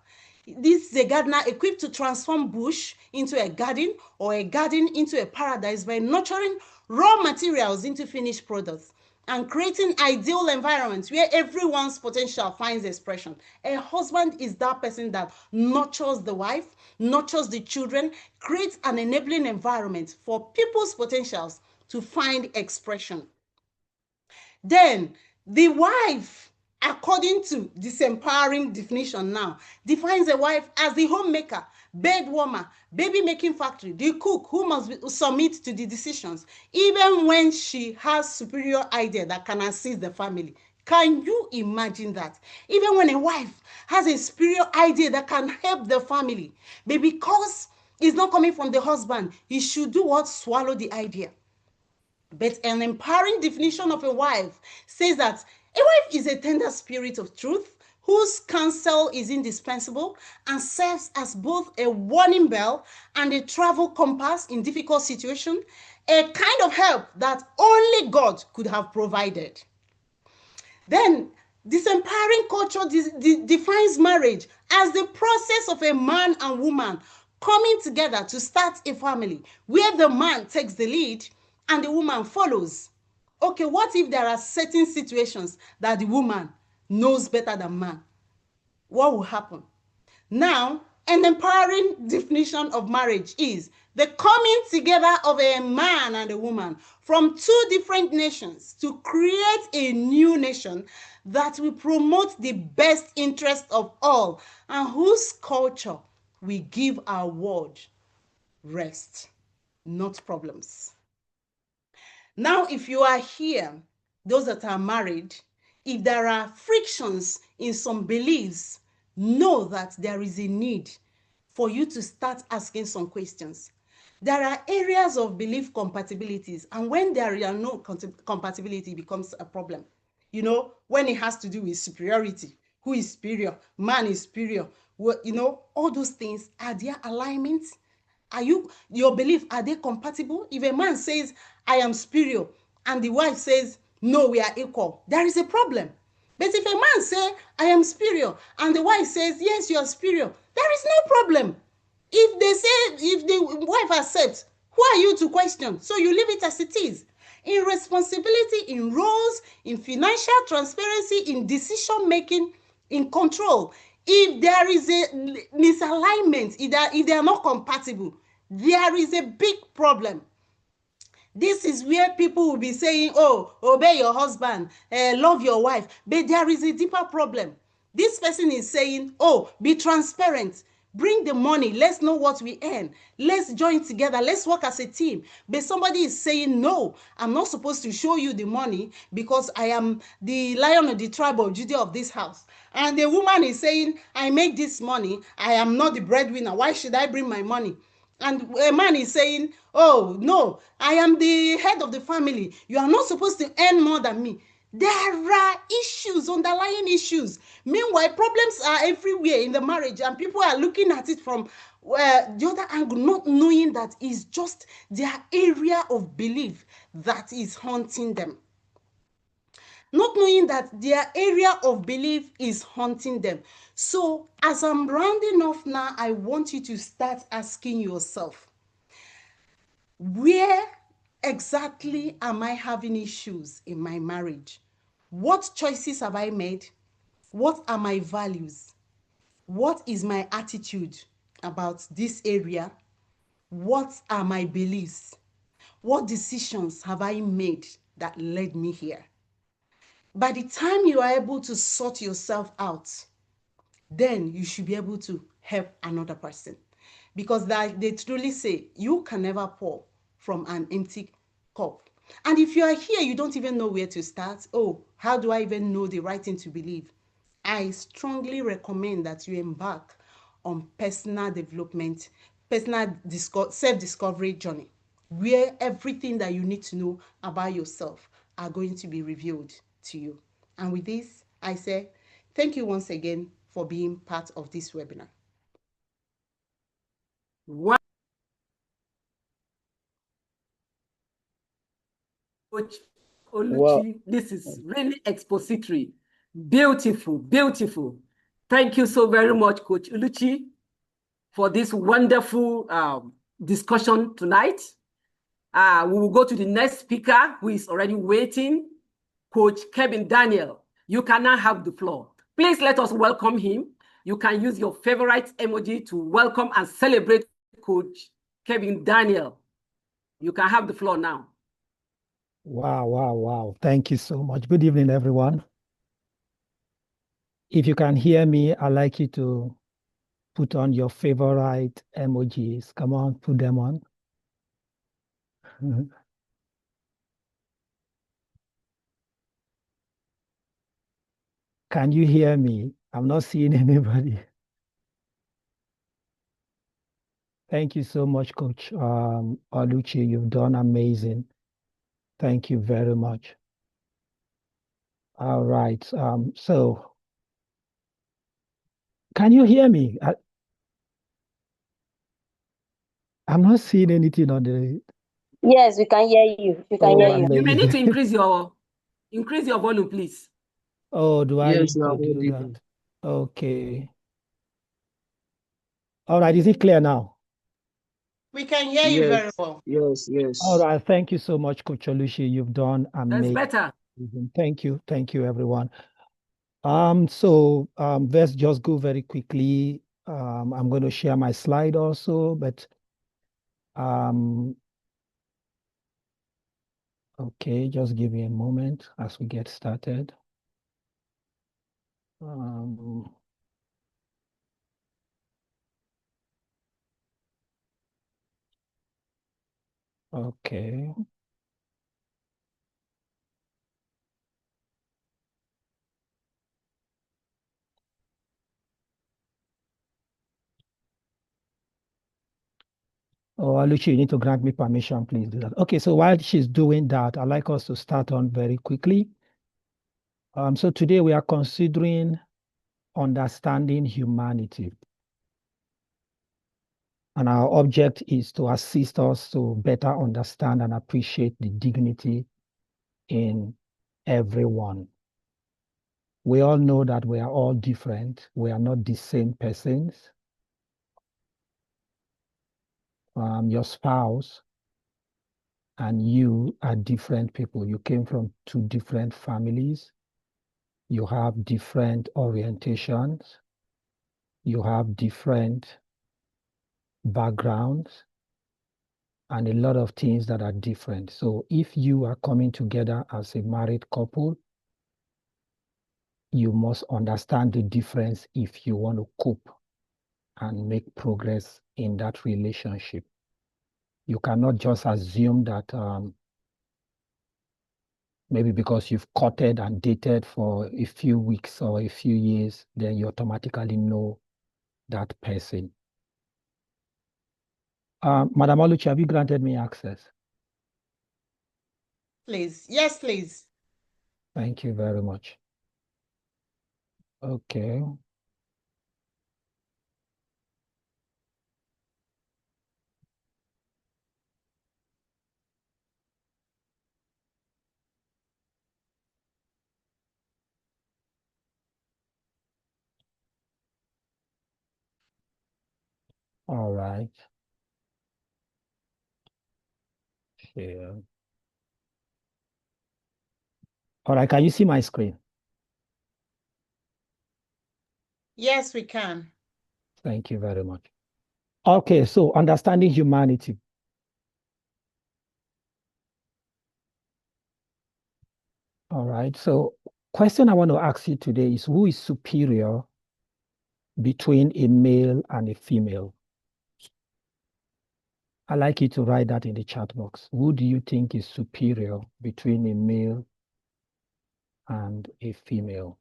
This is a gardener equipped to transform bush into a garden or a garden into a paradise by nurturing raw materials into finished products and creating ideal environments where everyone's potential finds expression. A husband is that person that nurtures the wife, nurtures the children, creates an enabling environment for people's potentials to find expression. Then the wife, according to this empowering definition now, defines a wife as the homemaker, bed warmer, baby making factory, the cook who must submit to the decisions, even when she has superior idea that can assist the family. Can you imagine that? Even when a wife has a superior idea that can help the family, but because it's not coming from the husband, he should do what? Swallow the idea. But an empowering definition of a wife says that a wife is a tender spirit of truth whose counsel is indispensable and serves as both a warning bell and a travel compass in difficult situations, a kind of help that only God could have provided. Then this empowering culture defines marriage as the process of a man and woman coming together to start a family where the man takes the lead and the woman follows. Okay, what if there are certain situations that the woman knows better than man? What will happen? Now, an empowering definition of marriage is the coming together of a man and a woman from two different nations to create a new nation that will promote the best interest of all and whose culture will give our world rest, not problems. Now, if you are here, those that are married, if there are frictions in some beliefs, know that there is a need for you to start asking some questions. There are areas of belief compatibilities, and when there are no compatibility, it becomes a problem. You know, when it has to do with superiority, who is superior, man is superior, you know, all those things, are there alignments? Are your belief, are they compatible? If a man says, I am superior, and the wife says, no, we are equal, there is a problem. But if a man says, I am superior, and the wife says, yes, you are superior, there is no problem. If they say, if the wife accepts, who are you to question? So you leave it as it is. In responsibility, in roles, in financial transparency, in decision making, in control, if there is a misalignment, if they are not compatible, There is a big problem. This is where people will be saying, oh, obey your husband, love your wife. But there is a deeper problem. This person is saying, oh, be transparent. Bring the money. Let's know what we earn. Let's join together. Let's work as a team. But somebody is saying, no, I'm not supposed to show you the money because I am the lion of the tribe of Judah of this house. And the woman is saying, I make this money. I am not the breadwinner. Why should I bring my money? And a man is saying, oh, no, I am the head of the family. You are not supposed to earn more than me. There are issues, underlying issues. Meanwhile, problems are everywhere in the marriage, and people are looking at it from the other angle, not knowing that it's just their area of belief that is haunting them. Not knowing that their area of belief is haunting them. So, as I'm rounding off now, I want you to start asking yourself, where exactly am I having issues in my marriage? What choices have I made? What are my values? What is my attitude about this area? What are my beliefs? What decisions have I made that led me here? By the time you are able to sort yourself out, then you should be able to help another person. Because they truly say, you can never pour from an empty cup. And if you are here, you don't even know where to start. Oh, how do I even know the right thing to believe? I strongly recommend that you embark on personal development, personal self-discovery journey, where everything that you need to know about yourself are going to be revealed to you. And with this, I say thank you once again for being part of this webinar. Wow. Coach Oluchi, wow. This is really expository. Beautiful, beautiful. Thank you so very much, Coach Oluchi, for this wonderful discussion tonight. We will go to the next speaker who is already waiting, Coach Kevin Daniel. You can now have the floor. Please let us welcome him. You can use your favorite emoji to welcome and celebrate Coach Kevin Daniel. You can have the floor now. Wow, wow, wow. Thank you so much. Good evening, everyone. If you can hear me, I'd like you to put on your favorite emojis. Come on, put them on. Can you hear me? I'm not seeing anybody. Thank you so much, Coach Oluchi. You've done amazing. Thank you very much. All right. So, can you hear me? I'm not seeing anything on the. Yes, we can hear you. We can hear you. You may need to increase your volume, please. Oh, do I Yes, need to do that? Okay. All right. Is it clear now? We can hear you very well. Yes, yes. All right. Thank you so much, Coach Oluchi. You've done amazing. That's better. Thank you. Thank you, everyone. So let's just go very quickly. I'm going to share my slide also, but okay, just give me a moment as we get started. Okay. Oh, Oluchi, you need to grant me permission, please do that. Okay, so while she's doing that, I'd like us to start on very quickly. So today we are considering understanding humanity. And our object is to assist us to better understand and appreciate the dignity in everyone. We all know that we are all different. We are not the same persons. Your spouse and you are different people. You came from two different families. You have different orientations. You have different backgrounds. and a lot of things that are different. So if you are coming together as a married couple, you must understand the difference if you want to cope and make progress in that relationship. You cannot just assume that maybe because you've courted and dated for a few weeks or a few years, then you automatically know that person. Madam Oluchi, have you granted me access? Please. Yes, please. Thank you very much. Okay. All right. Yeah. All right, can you see my screen? Yes, we can. Thank you very much. Okay, so understanding humanity. All right, so question I want to ask you today is who is superior between a male and a female? I'd like you to write that in the chat box. Who do you think is superior between a male and a female?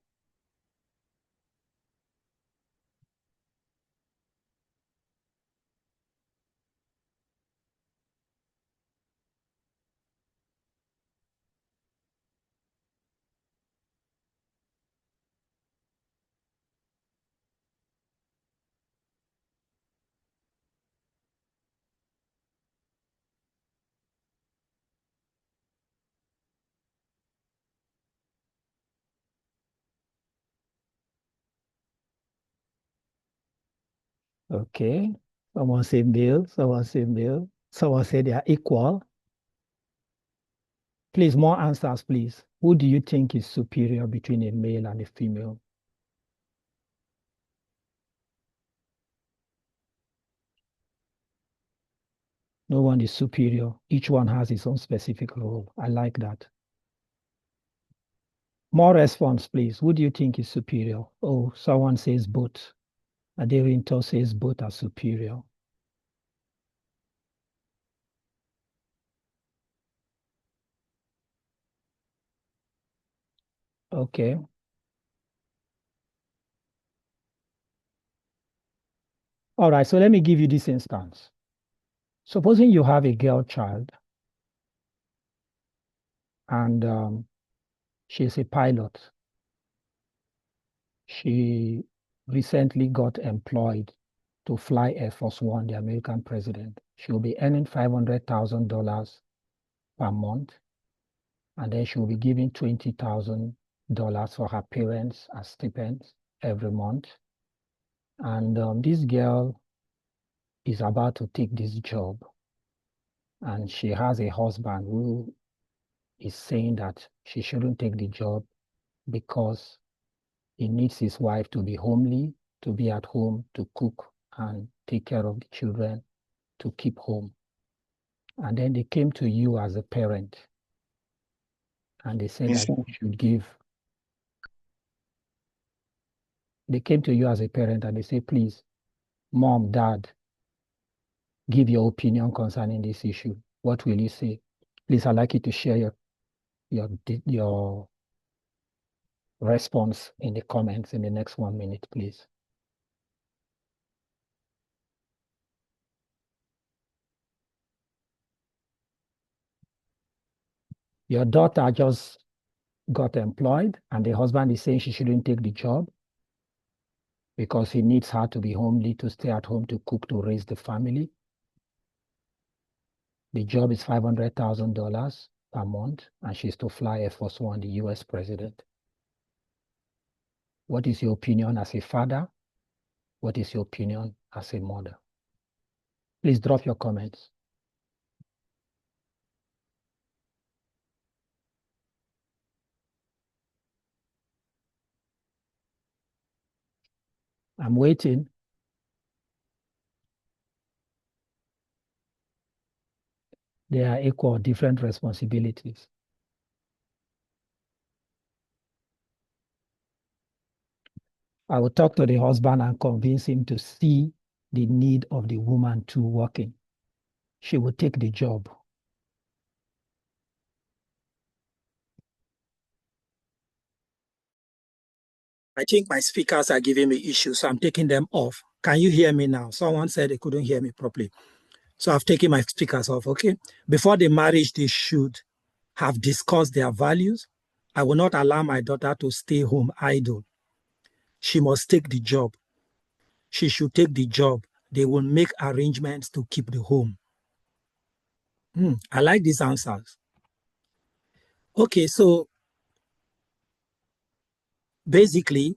Okay, someone say male, someone say male, someone say they are equal. Please, more answers, please. Who do you think is superior between a male and a female? No one is superior. Each one has its own specific role. I like that. More response, please. Who do you think is superior? Oh, someone says both. Aderinto says both are superior. Okay. All right, so let me give you this instance. Supposing you have a girl child and she's a pilot. She recently got employed to fly Air Force One, the American president. She'll be earning $500,000 per month, and then she'll be giving $20,000 for her parents as stipends every month. And this girl is about to take this job, and she has a husband who is saying that she shouldn't take the job because he needs his wife to be homely, to be at home, to cook and take care of the children, to keep home. And then they came to you as a parent and they said that you should give. They came to you as a parent and they say, please, mom, dad, give your opinion concerning this issue. What will you say? Please, I'd like you to share your response in the comments in the next 1 minute, please. Your daughter just got employed and the husband is saying she shouldn't take the job because he needs her to be homely, to stay at home, to cook, to raise the family. The job is $500,000 per month and she's to fly Air Force One, the US president. What is your opinion as a father? What is your opinion as a mother? Please drop your comments. I'm waiting. They are equal, different responsibilities. I will talk to the husband and convince him to see the need of the woman too working. She will take the job. I think my speakers are giving me issues, so I'm taking them off. Can you hear me now? Someone said they couldn't hear me properly. So I've taken my speakers off, okay? Before the marriage, they should have discussed their values. I will not allow my daughter to stay home idle. She must take the job. She should take the job. They will make arrangements to keep the home. I like these answers. Okay, so basically,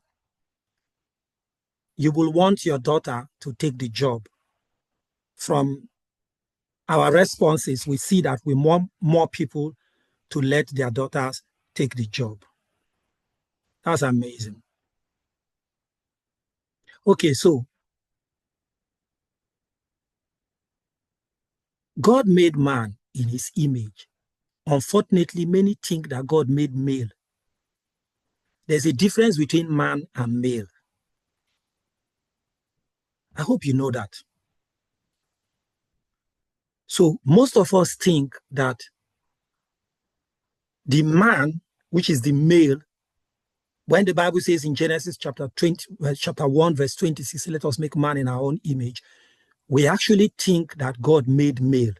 you will want your daughter to take the job. From our responses, we see that we want more people to let their daughters take the job. That's amazing. Okay, so God made man in his image. Unfortunately, many think that God made male. There's a difference between man and male. I hope you know that. So most of us think that the man, which is the male, when the Bible says in Genesis chapter 1, verse 26, let us make man in our own image, we actually think that God made male.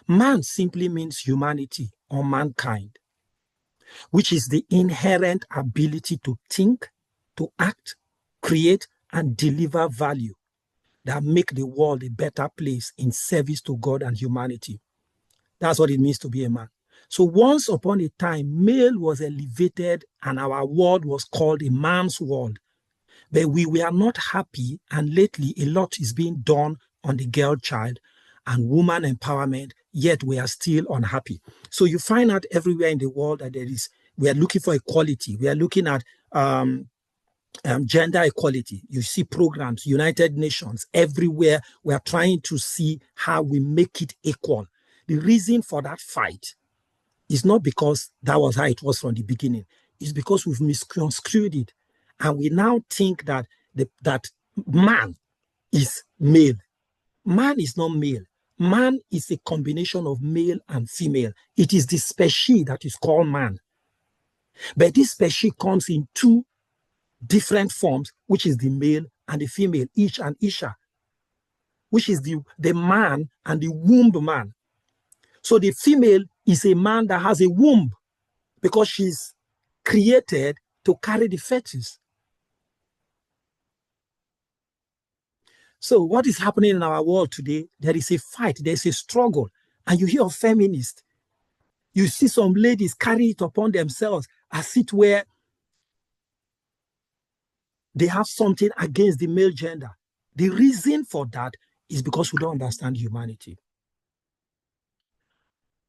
Man simply means humanity or mankind, which is the inherent ability to think, to act, create, and deliver value that make the world a better place in service to God and humanity. That's what it means to be a man. So once upon a time, male was elevated and our world was called a man's world. But we were not happy, and lately a lot is being done on the girl child and woman empowerment, yet we are still unhappy. So you find out everywhere in the world that we are looking for equality. We are looking at gender equality. You see programs, United Nations, everywhere. We are trying to see how we make it equal. The reason for that fight is not because that was how it was from the beginning. It's because we've misconstrued it. And we now think that that man is male. Man is not male. Man is a combination of male and female. It is the species that is called man. But this species comes in two different forms, which is the male and the female, Ish and Isha, which is the man and the womb man. So the female is a man that has a womb because she's created to carry the fetus. So what is happening in our world today? There is a fight, there's a struggle, and you hear of feminists. You see some ladies carry it upon themselves as it were they have something against the male gender. The reason for that is because we don't understand humanity.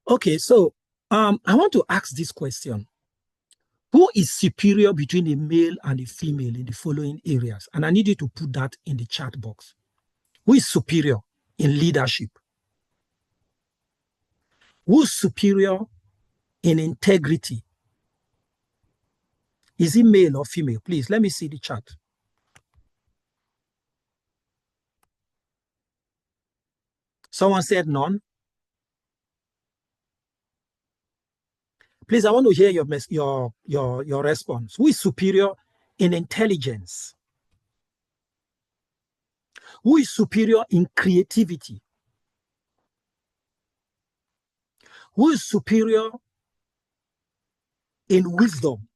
Okay, so I want to ask this question. Who is superior between a male and a female in the following areas? And I need you to put that in the chat box. Who is superior in leadership? Who is superior in integrity? Is he male or female? Please, let me see the chat. Someone said none. Please, I want to hear your response. Who is superior in intelligence? Who is superior in creativity? Who is superior in wisdom?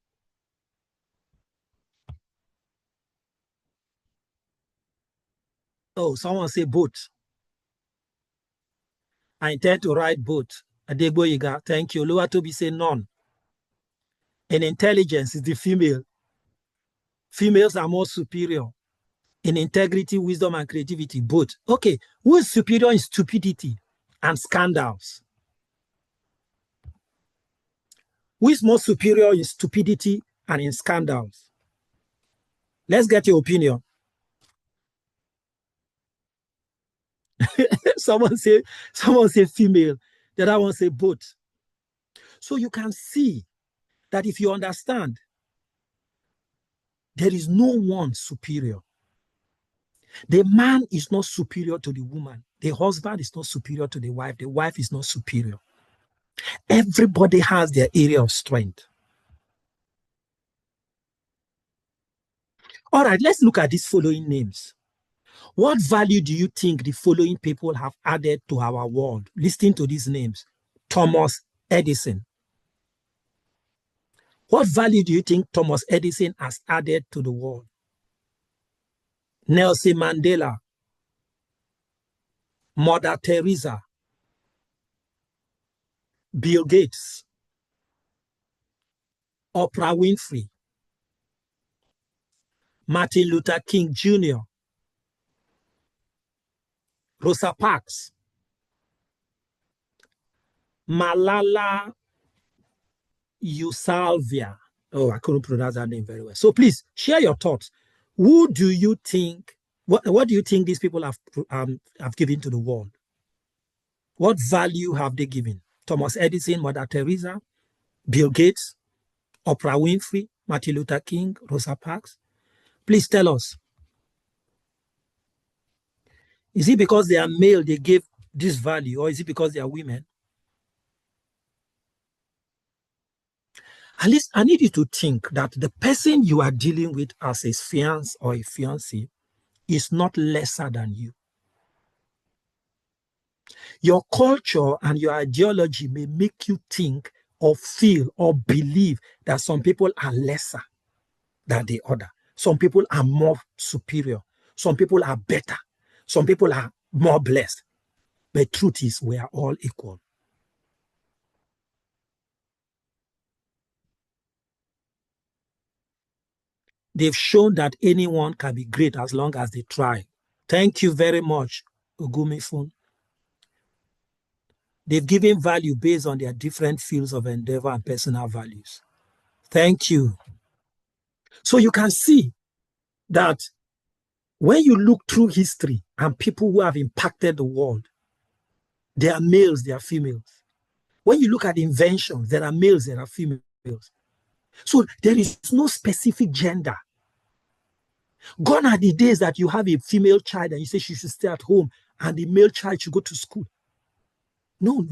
Oh, someone say both. I intend to write both. Adegboyega, thank you. Oluwatobi say none. In intelligence is the female. Females are more superior. In integrity, wisdom, and creativity, both. Okay, who is superior in stupidity and scandals? Who is more superior in stupidity and in scandals? Let's get your opinion. someone say female, the other one say both. So you can see that if you understand, there is no one superior. The man is not superior to the woman. The husband is not superior to the wife. The wife is not superior. Everybody has their area of strength. All right, let's look at these following names. What value do you think the following people have added to our world? Listen to these names. Thomas Edison. What value do you think Thomas Edison has added to the world? Nelson Mandela, Mother Teresa, Bill Gates, Oprah Winfrey, Martin Luther King Jr., Rosa Parks, Malala Yousafzai. Oh, I couldn't pronounce that name very well. So please share your thoughts. Who do you think, what do you think these people have given to the world? What value have they given? Thomas Edison, Mother Teresa, Bill Gates, Oprah Winfrey, Martin Luther King, Rosa Parks. Please tell us. Is it because they are male they gave this value, or is it because they are women? At least I need you to think that the person you are dealing with as a fiancé or a fiancée is not lesser than you. Your culture and your ideology may make you think or feel or believe that some people are lesser than the other. Some people are more superior. Some people are better. Some people are more blessed. But the truth is, we are all equal. They've shown that anyone can be great as long as they try. Thank you very much, Ogumifun. They've given value based on their different fields of endeavor and personal values. Thank you. So you can see that when you look through history and people who have impacted the world, there are males, there are females. When you look at inventions, there are males, there are females. So there is no specific gender. Gone are the days that you have a female child and you say she should stay at home and the male child should go to school. No.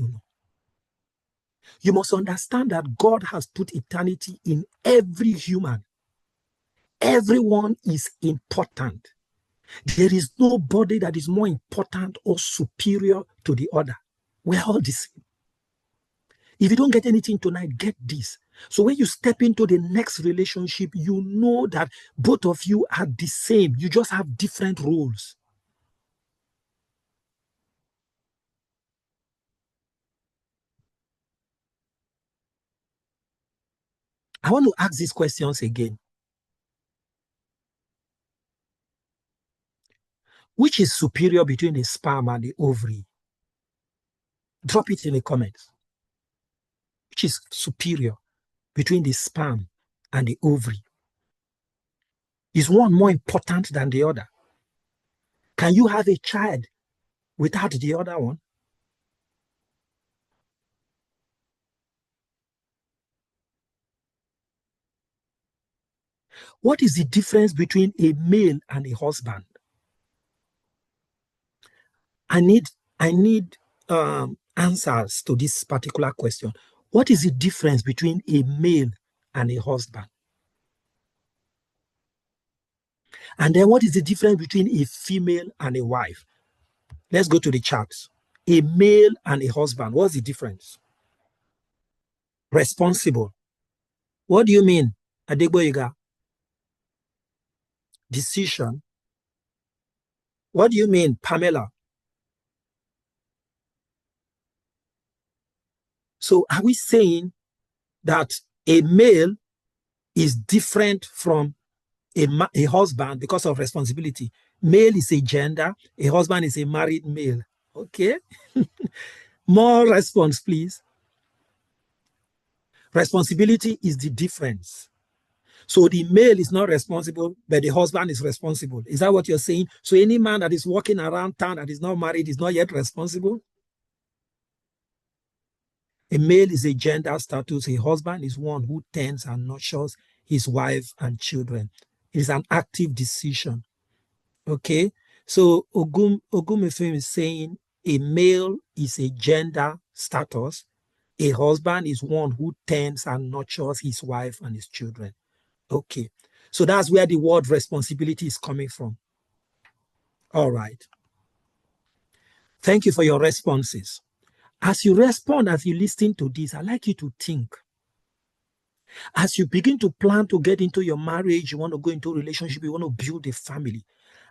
You must understand that God has put eternity in every human. Everyone is important. There is nobody that is more important or superior to the other. We're all the same. If you don't get anything tonight, get this. So when you step into the next relationship, you know that both of you are the same. You just have different roles. I want to ask these questions again. Which is superior between the sperm and the ovary? Drop it in the comments. Which is superior between the sperm and the ovary? Is one more important than the other? Can you have a child without the other one? What is the difference between a male and a husband? I need answers to this particular question. What is the difference between a male and a husband? And then what is the difference between a female and a wife? Let's go to the charts. A male and a husband, what's the difference? Responsible. What do you mean, Adegboyega? Decision. What do you mean, Pamela? So are we saying that a male is different from a husband because of responsibility? Male is a gender, a husband is a married male. Okay. More response, please. Responsibility is the difference. So the male is not responsible, but the husband is responsible. Is that what you're saying? So any man that is walking around town that is not married is not yet responsible? A male is a gender status. A husband is one who tends and nurtures his wife and children. It is an active decision. Okay? So Ogumefem is saying a male is a gender status. A husband is one who tends and nurtures his wife and his children. Okay. So that's where the word responsibility is coming from. All right. Thank you for your responses. As you respond, as you listen to this, I'd like you to think. As you begin to plan to get into your marriage, you want to go into a relationship, you want to build a family,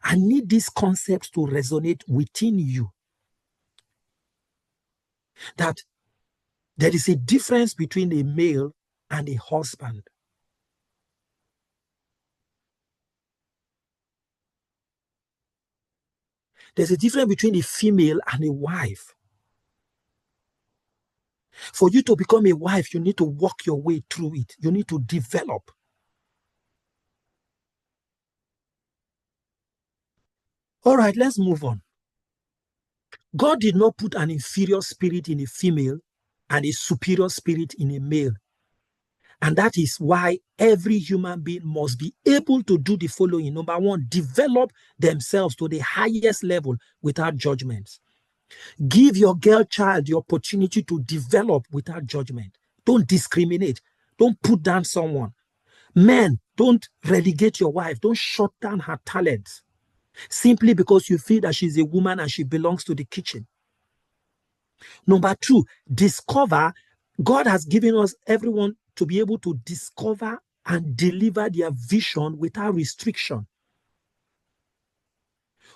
I need these concepts to resonate within you. That there is a difference between a male and a husband. There's a difference between a female and a wife. For you to become a wife, you need to walk your way through it. You need to develop. All right, let's move on. God did not put an inferior spirit in a female and a superior spirit in a male. And that is why every human being must be able to do the following. Number one, develop themselves to the highest level without judgments. Give your girl child the opportunity to develop without judgment. Don't discriminate. Don't put down someone. Men, don't relegate your wife. Don't shut down her talents simply because you feel that she's a woman and she belongs to the kitchen. Number two, discover. God has given us, everyone, to be able to discover and deliver their vision without restriction.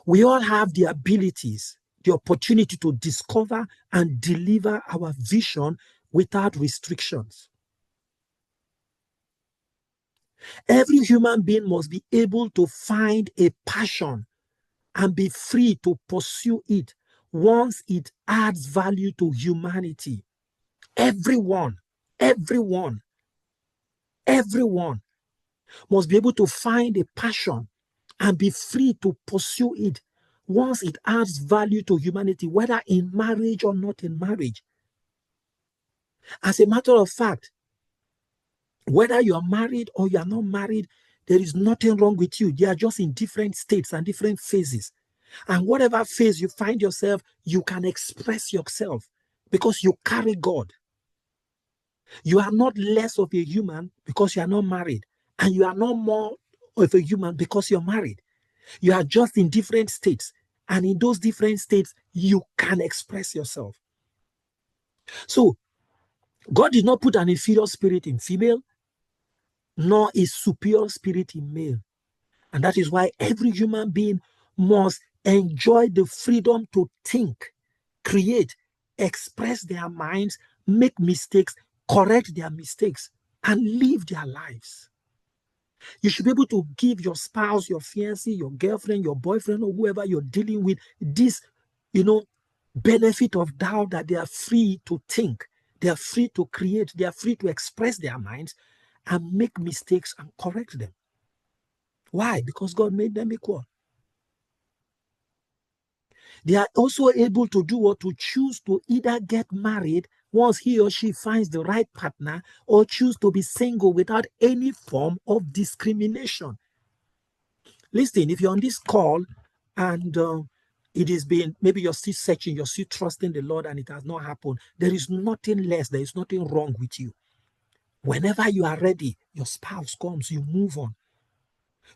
We all have the abilities, the opportunity to discover and deliver our vision without restrictions. Every human being must be able to find a passion and be free to pursue it once it adds value to humanity. Everyone must be able to find a passion and be free to pursue it once it adds value to humanity, whether in marriage or not in marriage. As a matter of fact, whether you are married or you are not married, there is nothing wrong with you. They are just in different states and different phases. And whatever phase you find yourself, you can express yourself because you carry God. You are not less of a human because you are not married. And you are not more of a human because you're married. You are just in different states. And in those different states, you can express yourself. So, God did not put an inferior spirit in female, nor a superior spirit in male. And that is why every human being must enjoy the freedom to think, create, express their minds, make mistakes, correct their mistakes, and live their lives. You should be able to give your spouse, your fiancé, your girlfriend, your boyfriend, or whoever you're dealing with this, benefit of doubt that they are free to think, they are free to create, they are free to express their minds and make mistakes and correct them. Why? Because God made them equal. They are also able to do what? To choose to either get married once he or she finds the right partner, or choose to be single without any form of discrimination. Listen, if you're on this call and it has been, maybe you're still searching, you're still trusting the Lord and it has not happened, there is nothing less, there is nothing wrong with you. Whenever you are ready, your spouse comes, you move on.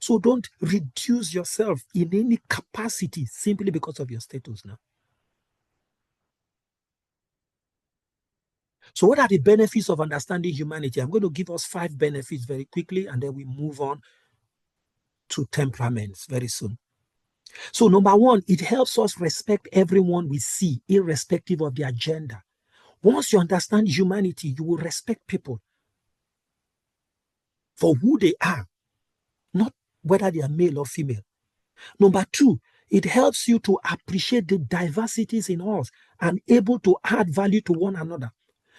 So don't reduce yourself in any capacity simply because of your status now. So what are the benefits of understanding humanity? I'm going to give us 5 benefits very quickly, and then we move on to temperaments very soon. So number 1, it helps us respect everyone we see, irrespective of their gender. Once you understand humanity, you will respect people for who they are, not whether they are male or female. Number 2, it helps you to appreciate the diversities in us and able to add value to one another.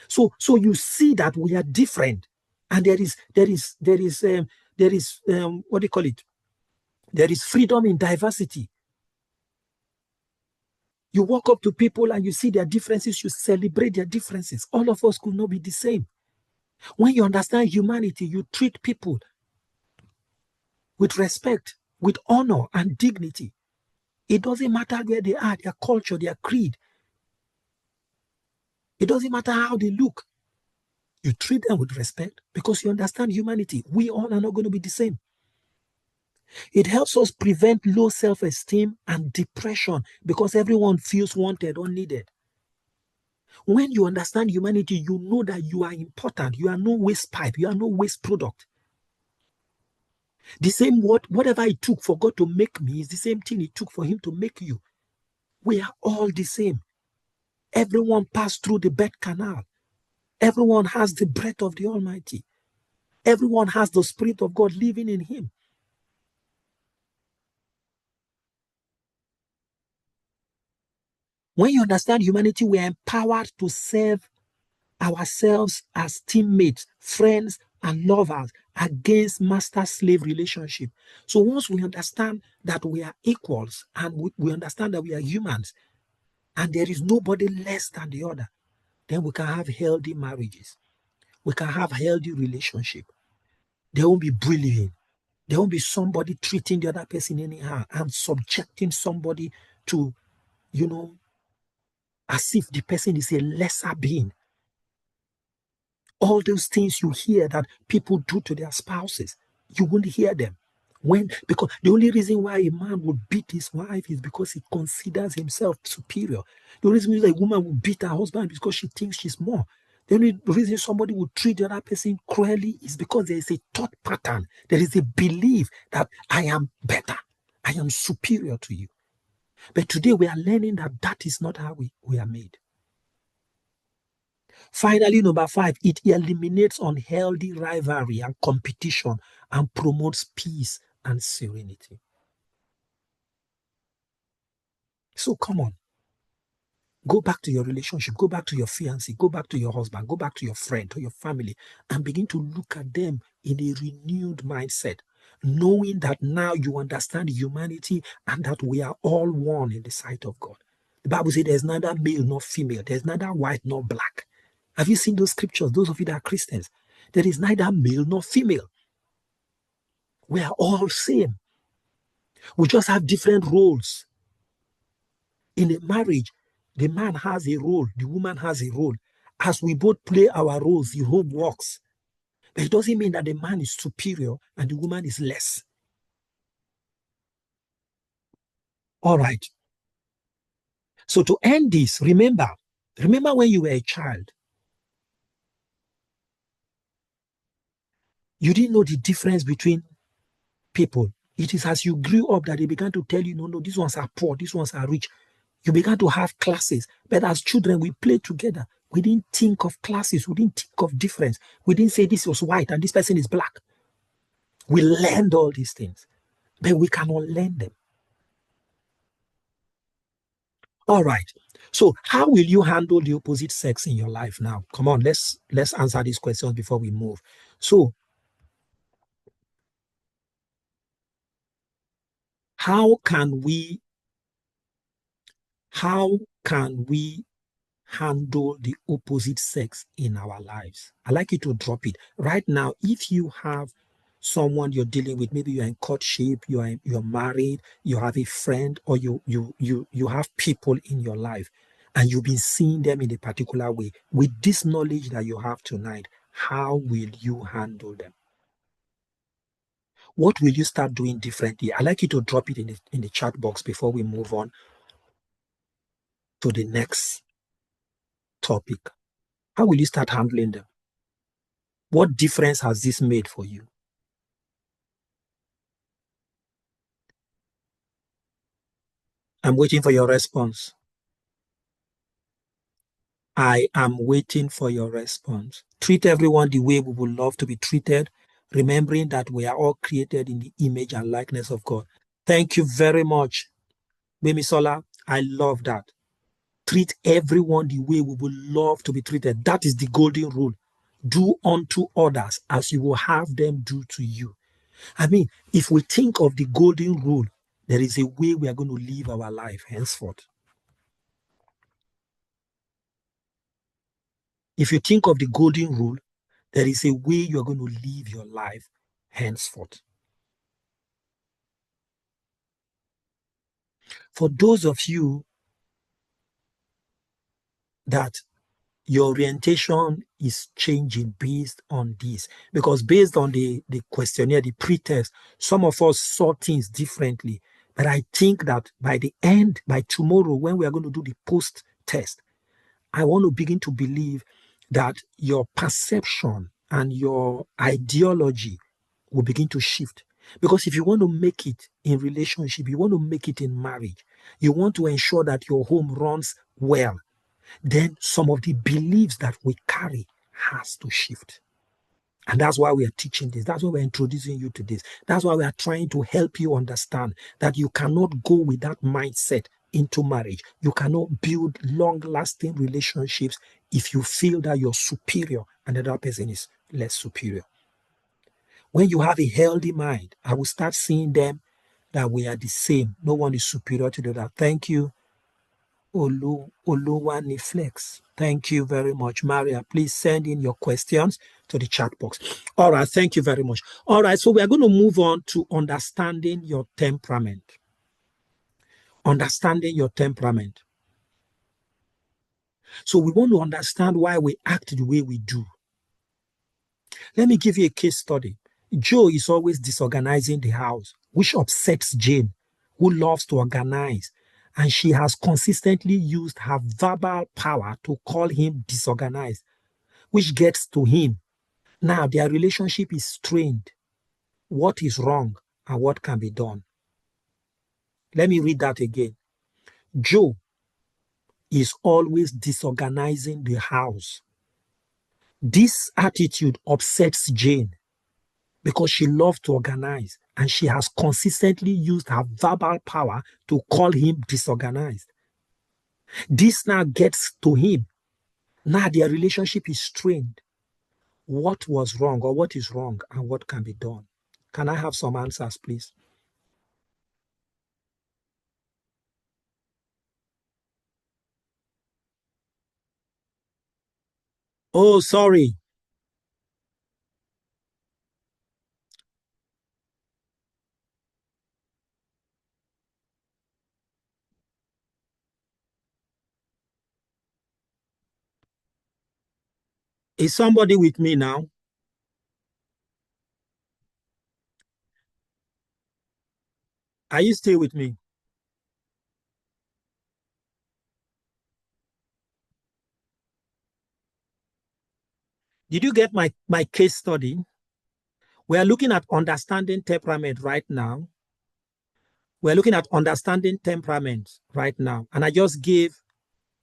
So you see that we are different, and there is there is, what do you call it? There is freedom in diversity. You walk up to people and you see their differences, you celebrate their differences. All of us could not be the same. When you understand humanity, you treat people with respect, with honor and dignity. It doesn't matter where they are, their culture, their creed. It doesn't matter how they look. You treat them with respect because you understand humanity. We all are not going to be the same. It helps us prevent low self-esteem and depression because everyone feels wanted or needed. When you understand humanity, you know that you are important. You are no waste pipe. You are no waste product. The same whatever it took for God to make me is the same thing it took for him to make you. We are all the same. Everyone passed through the birth canal. Everyone has the breath of the Almighty. Everyone has the Spirit of God living in him. When you understand humanity, we are empowered to serve ourselves as teammates, friends, and lovers against master-slave relationship. So once we understand that we are equals and we understand that we are humans and there is nobody less than the other, then we can have healthy marriages. We can have healthy relationship. There won't be bullying. There won't be somebody treating the other person anyhow and subjecting somebody to, as if the person is a lesser being. All those things you hear that people do to their spouses, you won't hear them. Because the only reason why a man would beat his wife is because he considers himself superior. The only reason a woman would beat her husband is because she thinks she's more. The only reason somebody would treat the other person cruelly is because there is a thought pattern. There is a belief that I am better. I am superior to you. But today we are learning that that is not how we are made. Finally, number 5, it eliminates unhealthy rivalry and competition and promotes peace and serenity. So come on. Go back to your relationship. Go back to your fiancé. Go back to your husband. Go back to your friend or your family and begin to look at them in a renewed mindset, knowing that now you understand humanity and that we are all one in the sight of God. The Bible says there's neither male nor female. There's neither white nor black. Have you seen those scriptures? Those of you that are Christians, there is neither male nor female. We are all same. We just have different roles. In a marriage, the man has a role, the woman has a role. As we both play our roles, the home works. But it doesn't mean that the man is superior and the woman is less. All right. So to end this, remember when you were a child, you didn't know the difference between people. It is as you grew up that they began to tell you, no, these ones are poor, these ones are rich. You began to have classes. But as children, we played together. We didn't think of classes. We didn't think of difference. We didn't say this was white and this person is black. We learned all these things, but we cannot learn them. All right. So how will you handle the opposite sex in your life now? Come on, let's answer these questions before we move. So how can we handle the opposite sex in our lives? I'd like you to drop it right now. If you have someone you're dealing with, maybe you're in courtship, you're married, you have a friend, or you have people in your life and you've been seeing them in a particular way, with this knowledge that you have tonight, how will you handle them? What will you start doing differently? I'd like you to drop it in the chat box before we move on to the next topic. How will you start handling them? What difference has this made for you? I'm waiting for your response. I am waiting for your response. Treat everyone the way we would love to be treated, remembering that we are all created in the image and likeness of God. Thank you very much, Bemisola. I love that. Treat everyone the way we would love to be treated. That is the golden rule. Do unto others as you will have them do to you. I mean, if we think of the golden rule, there is a way we are going to live our life henceforth. If you think of the golden rule, there is a way you are going to live your life henceforth. For those of you that your orientation is changing based on this, because based on the questionnaire, the pre-test, some of us saw things differently. But I think that by the end, by tomorrow, when we are going to do the post-test, I want to begin to believe that your perception and your ideology will begin to shift. Because if you want to make it in relationship, you want to make it in marriage, you want to ensure that your home runs well, then some of the beliefs that we carry has to shift. And that's why we are teaching this. That's why we're introducing you to this. That's why we are trying to help you understand that you cannot go with that mindset into marriage. You cannot build long-lasting relationships if you feel that you're superior and the other person is less superior. When you have a healthy mind, I will start seeing them that we are the same. No one is superior to the other. Thank you, Oluwani Flex. Thank you very much, Maria. Please send in your questions to the chat box. All right, thank you very much. All right, so we are going to move on to understanding your temperament. Understanding your temperament. So we want to understand why we act the way we do. Let me give you a case study. Joe is always disorganizing the house, which upsets Jane, who loves to organize. And she has consistently used her verbal power to call him disorganized, which gets to him. Now, their relationship is strained. What is wrong and what can be done? Let me read that again. Joe is always disorganizing the house. This attitude upsets Jane because she loves to organize and she has consistently used her verbal power to call him disorganized. This now gets to him. Now their relationship is strained. What was wrong or what is wrong and what can be done? Can I have some answers, please? Oh, sorry. Is somebody with me now? Are you still with me? Did you get my case study? We are looking at understanding temperament right now. We're looking at understanding temperament right now. And I just gave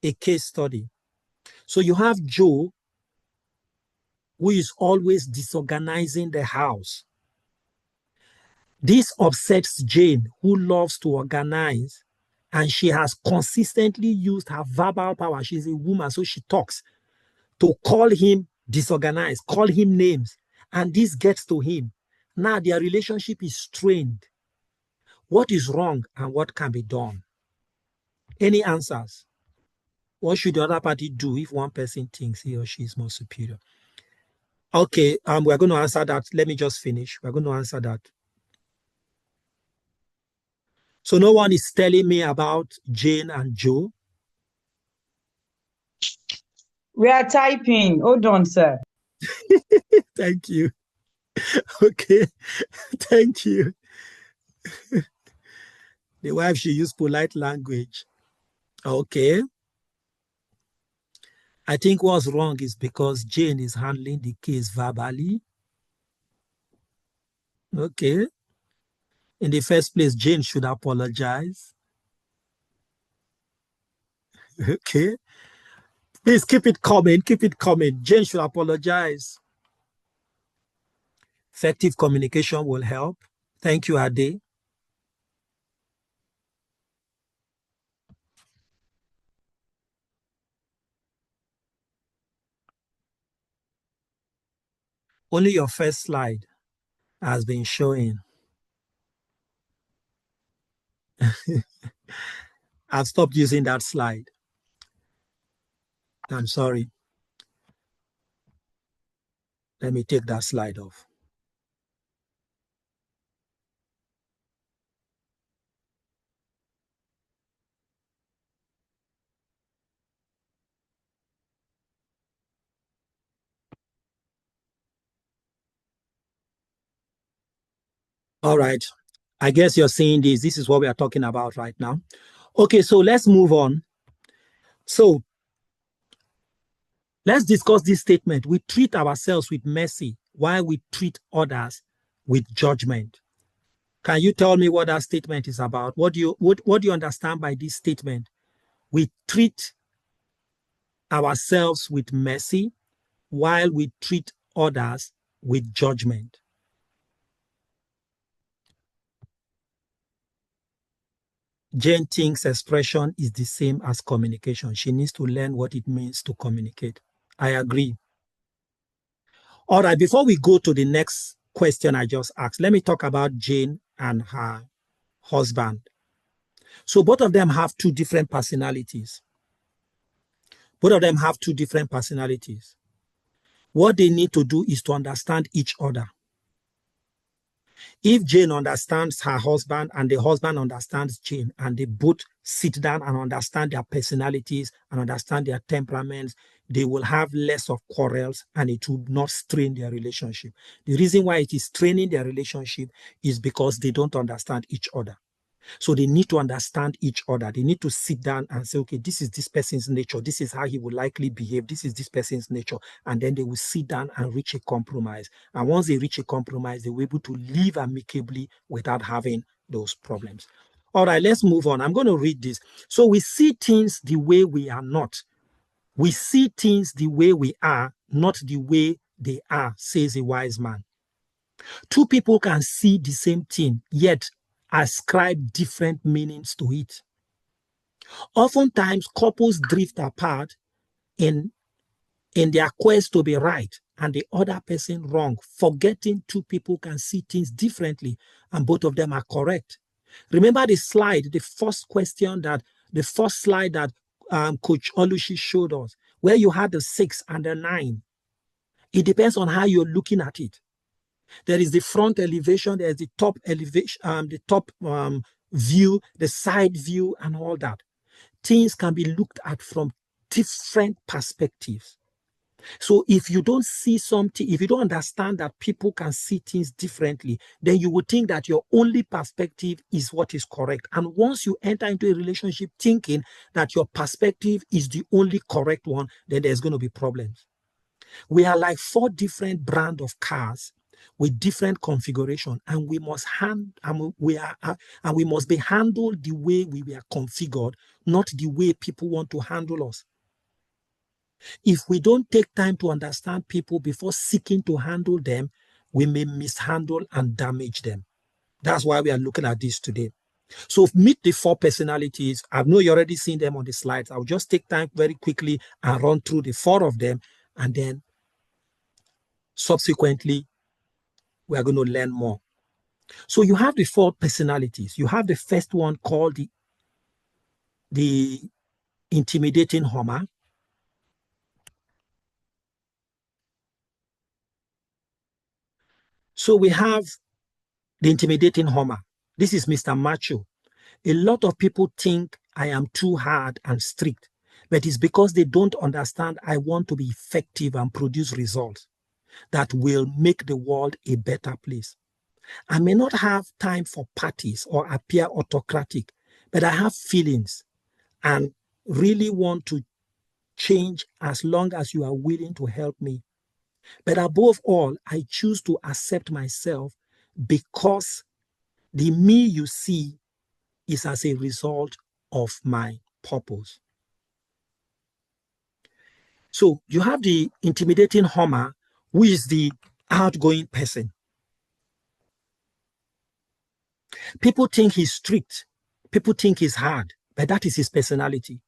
a case study. So you have Joe, who is always disorganizing the house. This upsets Jane, who loves to organize, and she has consistently used her verbal power. She's a woman, so she talks, to call him disorganized, call him names, and this gets to him. Now their relationship is strained. What is wrong and what can be done? Any answers? What should the other party do if one person thinks he or she is more superior? Okay, we're going to answer that. Let me just finish. We're going to answer that. So no one is telling me about Jane and Joe. We are typing. Hold on, sir. Thank you. Okay, thank you. The wife should use polite language. Okay. I think what's wrong is because Jane is handling the case verbally. Okay. In the first place, Jane should apologize. Okay. Please keep it coming. Keep it coming. Jane should apologize. Effective communication will help. Thank you, Ade. Only your first slide. has been showing. I've stopped using that slide. I'm sorry. Let me take that slide off. All right. I guess you're seeing this. This is what we are talking about right now. Okay, so let's move on. So let's discuss this statement. We treat ourselves with mercy while we treat others with judgment. Can you tell me what that statement is about? What do you understand by this statement? We treat ourselves with mercy while we treat others with judgment. Jane thinks expression is the same as communication. She needs to learn what it means to communicate. I agree. All right, before we go to the next question I just asked, let me talk about Jane and her husband. So both of them have two different personalities. Both of them have two different personalities. What they need to do is to understand each other. If Jane understands her husband and the husband understands Jane, and they both sit down and understand their personalities and understand their temperaments, they will have less of quarrels and it will not strain their relationship. The reason why it is straining their relationship is because they don't understand each other. So they need to understand each other. They need to sit down and say, okay, this is this person's nature. This is how he will likely behave. This is this person's nature. And then they will sit down and reach a compromise. And once they reach a compromise, they will be able to live amicably without having those problems. All right, let's move on. I'm going to read this. So we see things the way we are not. We see things the way we are, not the way they are, says a wise man. Two people can see the same thing, yet ascribe different meanings to it. Oftentimes, couples drift apart in their quest to be right and the other person wrong, forgetting two people can see things differently and both of them are correct. Remember the slide, the first slide that Coach Olushi showed us, where you had the 6 and the 9. It depends on how you're looking at it. There is the front elevation, there's the top elevation, the top view, the side view, and all that. Things can be looked at from different perspectives. So if you don't see something, if you don't understand that people can see things differently, then you would think that your only perspective is what is correct. And once you enter into a relationship thinking that your perspective is the only correct one, then there's going to be problems. We are like 4 different brands of cars with different configuration, and we must be handled the way we were configured, not the way people want to handle us. If we don't take time to understand people before seeking to handle them, we may mishandle and damage them. That's why we are looking at this today. So meet the 4 personalities. I know you've already seen them on the slides. I'll just take time very quickly and run through the 4 of them, and then subsequently we are going to learn more. So you have the 4 personalities. You have the first one called the intimidating Homer. So we have the intimidating Homer. This is Mr. Macho. A lot of people think I am too hard and strict, but it's because they don't understand I want to be effective and produce results that will make the world a better place. I may not have time for parties or appear autocratic, but I have feelings and really want to change as long as you are willing to help me. But above all, I choose to accept myself because the me you see is as a result of my purpose. So you have the intimidating Homer, who is the outgoing person. People think he's strict. People think he's hard, but that is his personality.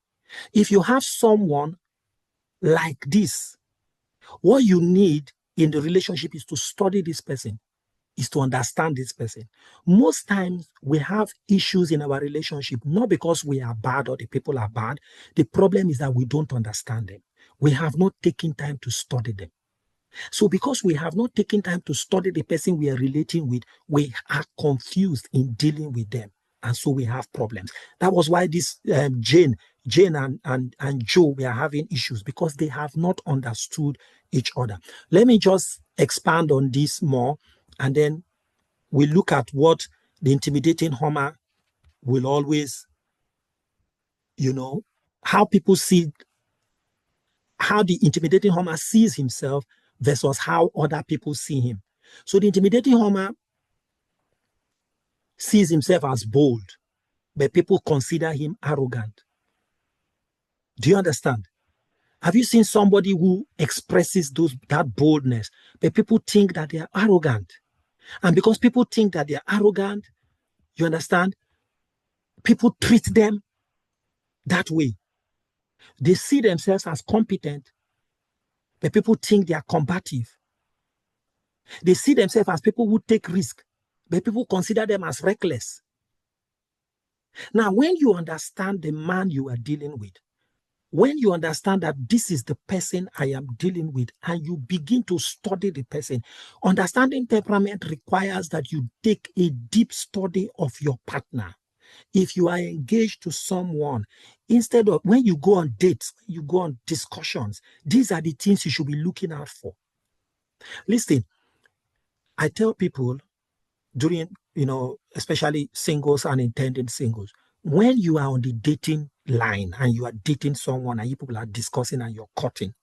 If you have someone like this, what you need in the relationship is to study this person. is to understand this person. Most times we have issues in our relationship, not because we are bad or the people are bad. The problem is that we don't understand them. We have not taken time to study them. So because we have not taken time to study the person we are relating with, we are confused in dealing with them. And so we have problems. That was why this Jane and Joe were having issues, because they have not understood each other. Let me just expand on this more, and then we look at what the intimidating Homer will always, how people see, how the intimidating Homer sees himself versus how other people see him. So the intimidating Homer sees himself as bold, but people consider him arrogant. Do you understand? Have you seen somebody who expresses that boldness, but people think that they are arrogant? And because people think that they are arrogant, you understand, people treat them that way. They see themselves as competent, but people think they are combative. They see themselves as people who take risk, but people consider them as reckless. Now, when you understand the man you are dealing with, when you understand that this is the person I am dealing with, and you begin to study the person, understanding temperament requires that you take a deep study of your partner. If you are engaged to someone, instead of when you go on dates, you go on discussions, these are the things you should be looking out for. Listen, I tell people during, especially singles and intended singles, when you are on the dating line and you are dating someone and you people are discussing and you're courting,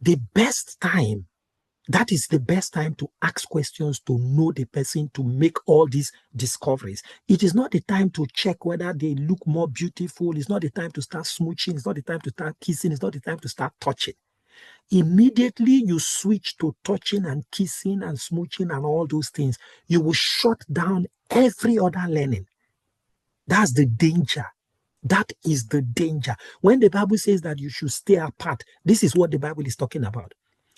that is the best time to ask questions, to know the person, to make all these discoveries. It is not the time to check whether they look more beautiful. It's not the time to start smooching. It's not the time to start kissing. It's not the time to start touching. Immediately you switch to touching and kissing and smooching and all those things, you will shut down every other learning. That's the danger. That is the danger. When the Bible says that you should stay apart, this is what the Bible is talking about.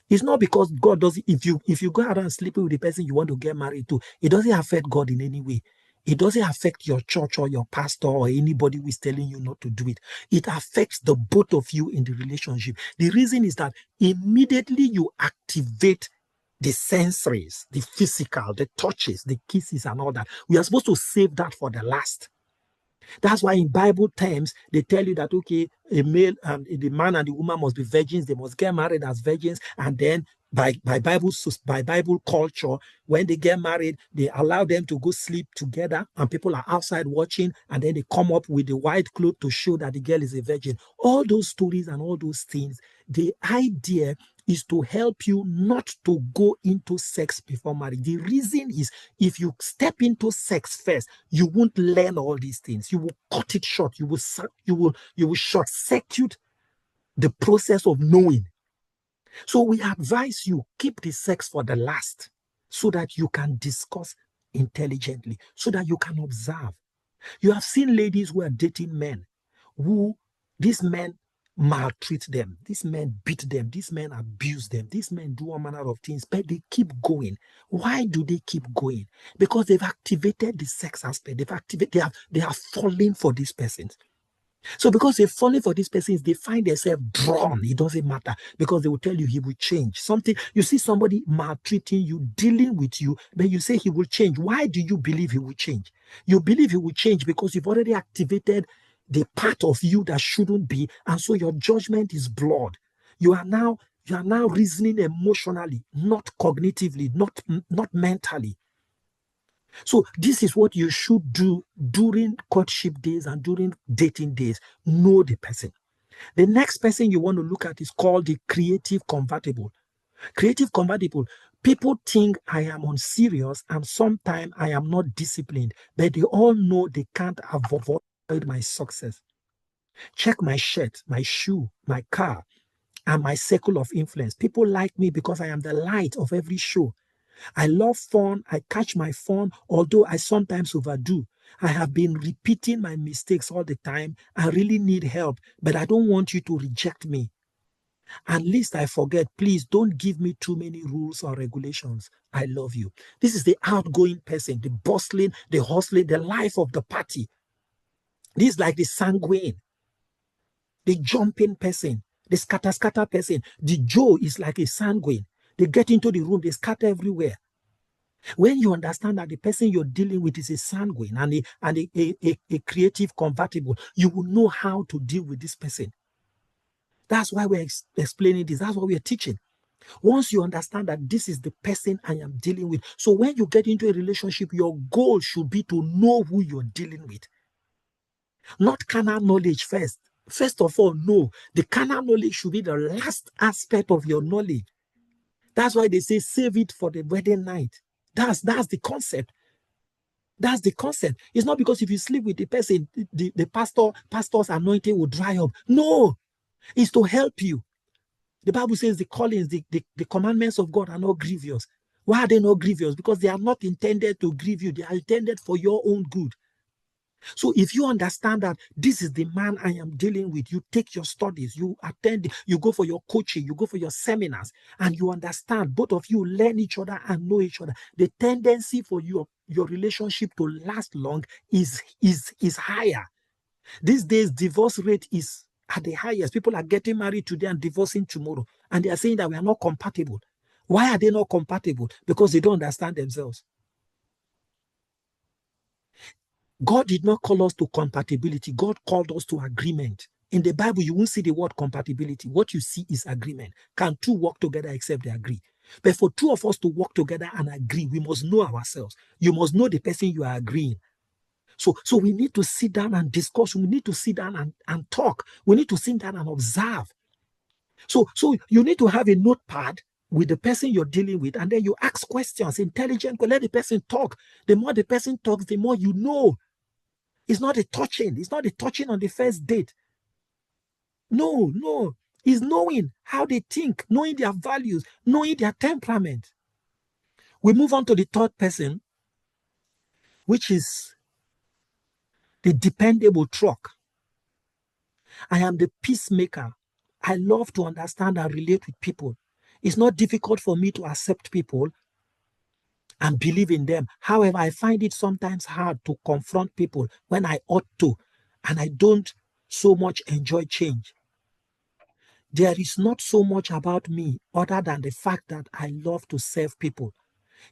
It's not because God doesn't, if you go out and sleep with the person you want to get married to, it doesn't affect God in any way. It doesn't affect your church or your pastor or anybody who is telling you not to do it. It affects the both of you in the relationship. The reason is that immediately you activate the sensories, the physical, the touches, the kisses and all that. We are supposed to save that for the last. That's why in Bible terms, they tell you that, okay, a male and the man and the woman must be virgins. They must get married as virgins. And then by Bible culture, when they get married, they allow them to go sleep together and people are outside watching. And then they come up with the white cloth to show that the girl is a virgin. All those stories and all those things, the idea is to help you not to go into sex before marriage. The reason is if you step into sex first, you won't learn all these things. You will cut it short. You will short circuit the process of knowing. So we advise you keep the sex for the last so that you can discuss intelligently, so that you can observe. You have seen ladies who are dating men who these men maltreat them, these men beat them, these men abuse them, these men do all manner of things, but they keep going. Why do they keep going? Because they've activated the sex aspect. They have fallen for these persons. So because they've fallen for these persons, they find themselves drawn. It doesn't matter because they will tell you he will change. Something, you see somebody maltreating you, dealing with you, but you say he will change. Why do you believe he will change? You believe he will change because you've already activated the part of you that shouldn't be, and so your judgment is blurred. You are now reasoning emotionally, not cognitively, not mentally. So this is what you should do during courtship days and during dating days. Know the person. The next person you want to look at is called the creative convertible. Creative convertible. People think I am unserious and sometimes I am not disciplined, but they all know they can't avoid my success. Check my shirt, my shoe, my car, and my circle of influence. People like me because I am the light of every show. I love fun. I catch my fun, although I sometimes overdo. I have been repeating my mistakes all the time. I really need help, but I don't want you to reject me. And lest I forget, please don't give me too many rules or regulations. I love you. This is the outgoing person, the bustling, the hustling, the life of the party. This is like the sanguine, the jumping person, the scatter person. The Joe is like a sanguine. They get into the room, they scatter everywhere. When you understand that the person you're dealing with is a sanguine and a creative convertible, you will know how to deal with this person. That's why we're explaining this. That's what we're teaching. Once you understand that this is the person I am dealing with. So when you get into a relationship, your goal should be to know who you're dealing with. Not carnal knowledge first. First of all, no. The carnal knowledge should be the last aspect of your knowledge. That's why they say save it for the wedding night. That's the concept. That's the concept. It's not because if you sleep with the person, the pastor's anointing will dry up. No. It's to help you. The Bible says the callings, the commandments of God are not grievous. Why are they not grievous? Because they are not intended to grieve you. They are intended for your own good. So if you understand that this is the man I am dealing with, you take your studies, you attend, you go for your coaching, you go for your seminars, and you understand, both of you learn each other and know each other. The tendency for your relationship to last long is higher. These days, divorce rate is at the highest. People are getting married today and divorcing tomorrow. And they are saying that we are not compatible. Why are they not compatible? Because they don't understand themselves. God did not call us to compatibility. God called us to agreement. In the Bible, you won't see the word compatibility. What you see is agreement. Can two work together except they agree? But for two of us to work together and agree, we must know ourselves. You must know the person you are agreeing. So we need to sit down and discuss. We need to sit down and talk. We need to sit down and observe. So you need to have a notepad with the person you're dealing with, and then you ask questions, intelligent, let the person talk. The more the person talks, the more you know. It's not a touching. It's not a touching on the first date. No. It's knowing how they think, knowing their values, knowing their temperament. We move on to the third person, which is the dependable truck. I am the peacemaker. I love to understand and relate with people. It's not difficult for me to accept people and believe in them. However, I find it sometimes hard to confront people when I ought to, and I don't so much enjoy change. There is not so much about me other than the fact that I love to serve people.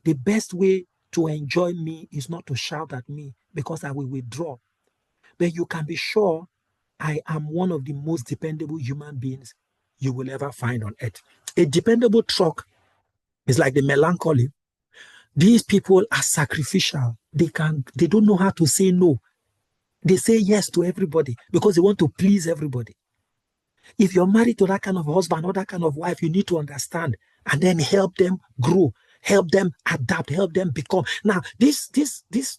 The best way to enjoy me is not to shout at me, because I will withdraw. But you can be sure I am one of the most dependable human beings you will ever find on earth. A dependable truck is like the melancholy. These people are sacrificial. They don't know how to say no. They say yes to everybody because they want to please everybody. If you're married to that kind of husband or that kind of wife, you need to understand and then help them grow, help them adapt, help them become. Now, this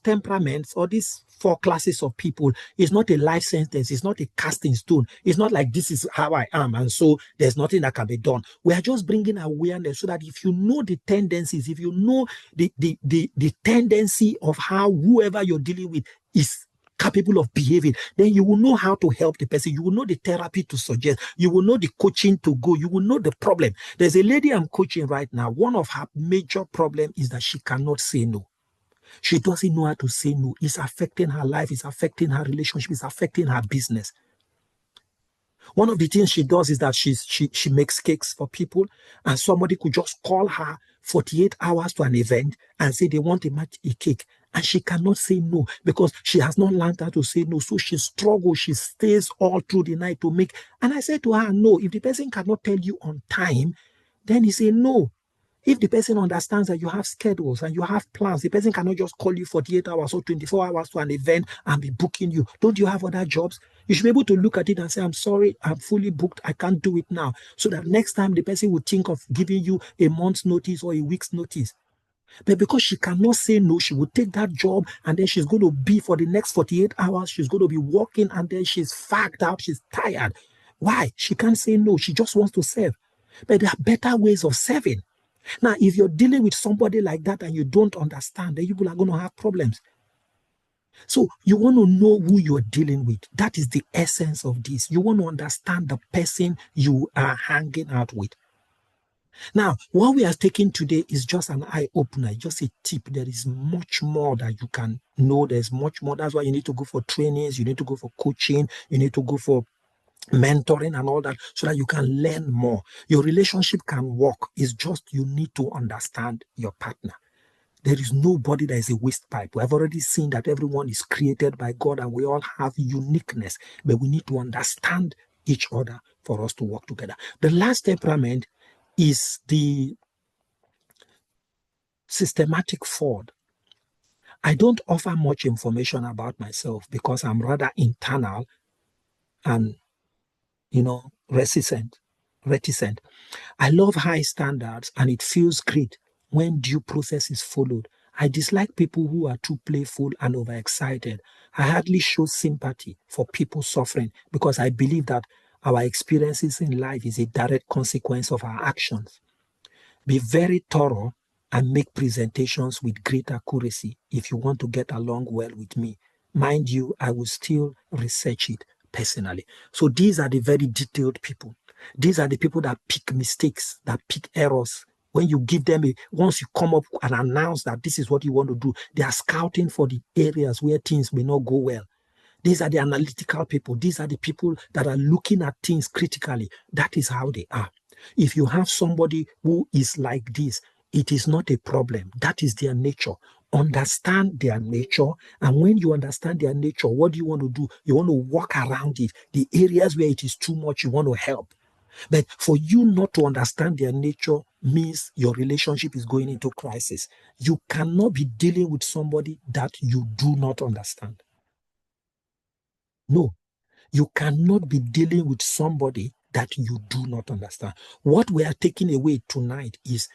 temperaments or these 4 classes of people is not a life sentence. It's not a casting stone. It's not like this is how I am, and so there's nothing that can be done. We are just bringing awareness so that if you know the tendencies, if you know the tendency of how whoever you're dealing with is capable of behaving, then you will know how to help the person. You will know the therapy to suggest. You will know the coaching to go. You will know the problem. There's a lady I'm coaching right now. One of her major problems is that she cannot say no. She doesn't know how to say no. It's affecting her life. It's affecting her relationship. It's affecting her business. One of the things she does is that she makes cakes for people, and somebody could just call her 48 hours to an event and say they want a cake. And she cannot say no because she has not learned how to say no. So she struggles. She stays all through the night to make. And I said to her, no, if the person cannot tell you on time, then he said no. If the person understands that you have schedules and you have plans, the person cannot just call you 48 hours or 24 hours to an event and be booking you. Don't you have other jobs? You should be able to look at it and say, I'm sorry, I'm fully booked. I can't do it now. So that next time the person will think of giving you a month's notice or a week's notice. But because she cannot say no, she will take that job, and then she's going to be for the next 48 hours, she's going to be working, and then she's fagged out, she's tired. Why? She can't say no. She just wants to serve. But there are better ways of serving. Now, if you're dealing with somebody like that and you don't understand, then you are going to have problems. So you want to know who you're dealing with. That is the essence of this. You want to understand the person you are hanging out with. Now, what we are taking today is just an eye opener, just a tip. There is much more that you can know. There's much more. That's why you need to go for trainings, you need to go for coaching, you need to go for mentoring and all that, so that you can learn more. Your relationship can work. It's just you need to understand your partner. There is nobody that is a waste pipe. We have already seen that everyone is created by God and we all have uniqueness, but we need to understand each other for us to work together. The last temperament is the systematic fraud. I don't offer much information about myself because I'm rather internal and, reticent. I love high standards and it feels great when due process is followed. I dislike people who are too playful and overexcited. I hardly show sympathy for people suffering because I believe that our experiences in life is a direct consequence of our actions. Be very thorough and make presentations with great accuracy if you want to get along well with me. Mind you, I will still research it personally. So these are the very detailed people. These are the people that pick mistakes, that pick errors. When you give them once you come up and announce that this is what you want to do, they are scouting for the areas where things may not go well. These are the analytical people. These are the people that are looking at things critically. That is how they are. If you have somebody who is like this, it is not a problem. That is their nature. Understand their nature. And when you understand their nature, what do you want to do? You want to walk around it. The areas where it is too much, you want to help. But for you not to understand their nature means your relationship is going into crisis. You cannot be dealing with somebody that you do not understand. No, you cannot be dealing with somebody that you do not understand. What we are taking away tonight is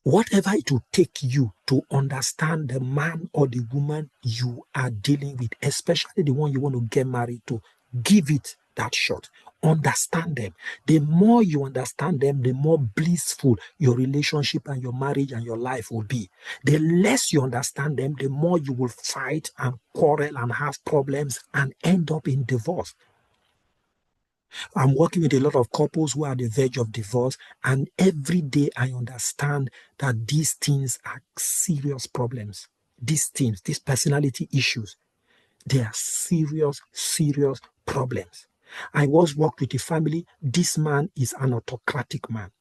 whatever it will take you to understand the man or the woman you are dealing with, especially the one you want to get married to, give it that shot. Understand them. The more you understand them, the more blissful your relationship and your marriage and your life will be. The less you understand them, the more you will fight and quarrel and have problems and end up in divorce. I'm working with a lot of couples who are at the verge of divorce, and every day I understand that these things are serious problems. These things, these personality issues, they are serious, serious problems. I once worked with a family. This man is an autocratic man.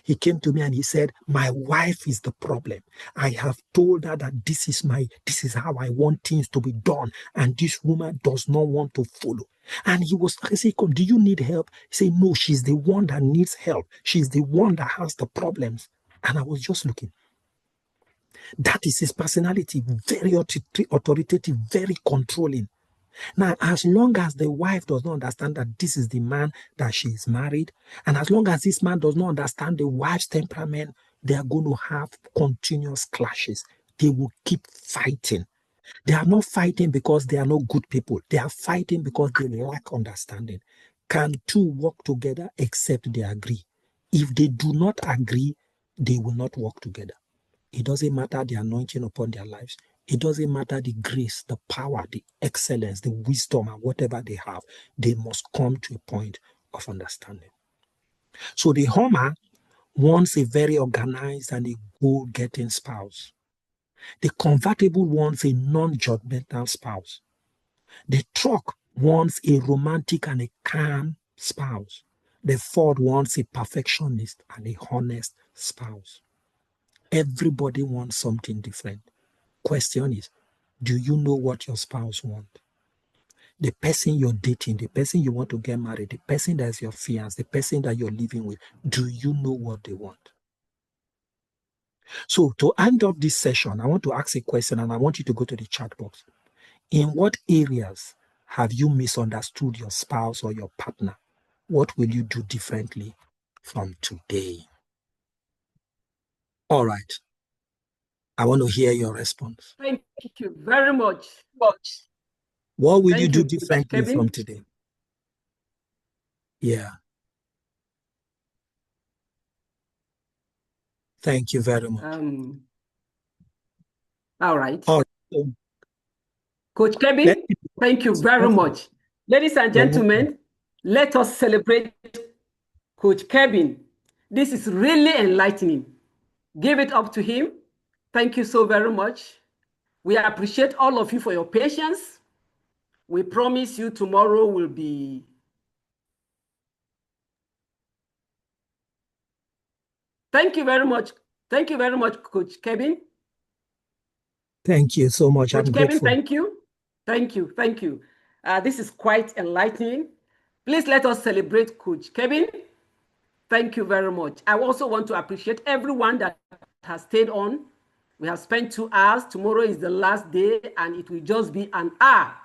He came to me and he said, my wife is the problem. I have told her that this is how I want things to be done. And this woman does not want to follow. And I said, do you need help? He said, no, she's the one that needs help. She's the one that has the problems. And I was just looking. That is his personality, very authoritative, very controlling. Now, as long as the wife does not understand that this is the man that she is married, and as long as this man does not understand the wife's temperament, they are going to have continuous clashes. They will keep fighting. They are not fighting because they are not good people. They are fighting because they lack understanding. Can two work together except they agree? If they do not agree, they will not work together. It doesn't matter the anointing upon their lives. It doesn't matter the grace, the power, the excellence, the wisdom, and whatever they have. They must come to a point of understanding. So the Hummer wants a very organized and a goal-getting spouse. The convertible wants a non-judgmental spouse. The truck wants a romantic and a calm spouse. The Ford wants a perfectionist and a honest spouse. Everybody wants something different. Question is, do you know what your spouse wants? The person you're dating, the person you want to get married, the person that's your fiancé, the person that you're living with, do you know what they want? So to end up this session, I want to ask a question and I want you to go to the chat box. In what areas have you misunderstood your spouse or your partner? What will you do differently from today? All right. I want to hear your response. Thank you very much. What will you do differently from today? Yeah. Thank you very much. All right. All right. Coach Kevin, thank you very much. Ladies and gentlemen, let us celebrate Coach Kevin. This is really enlightening. Give it up to him. Thank you so very much. We appreciate all of you for your patience. We promise you tomorrow will be Thank you very much. Thank you very much, Coach Kevin. Thank you so much. Coach I'm Kevin, grateful. thank you. Thank you. Thank you. This is quite enlightening. Please let us celebrate Coach Kevin. Thank you very much. I also want to appreciate everyone that has stayed on. We have spent 2 hours. Tomorrow is the last day, and it will just be an hour.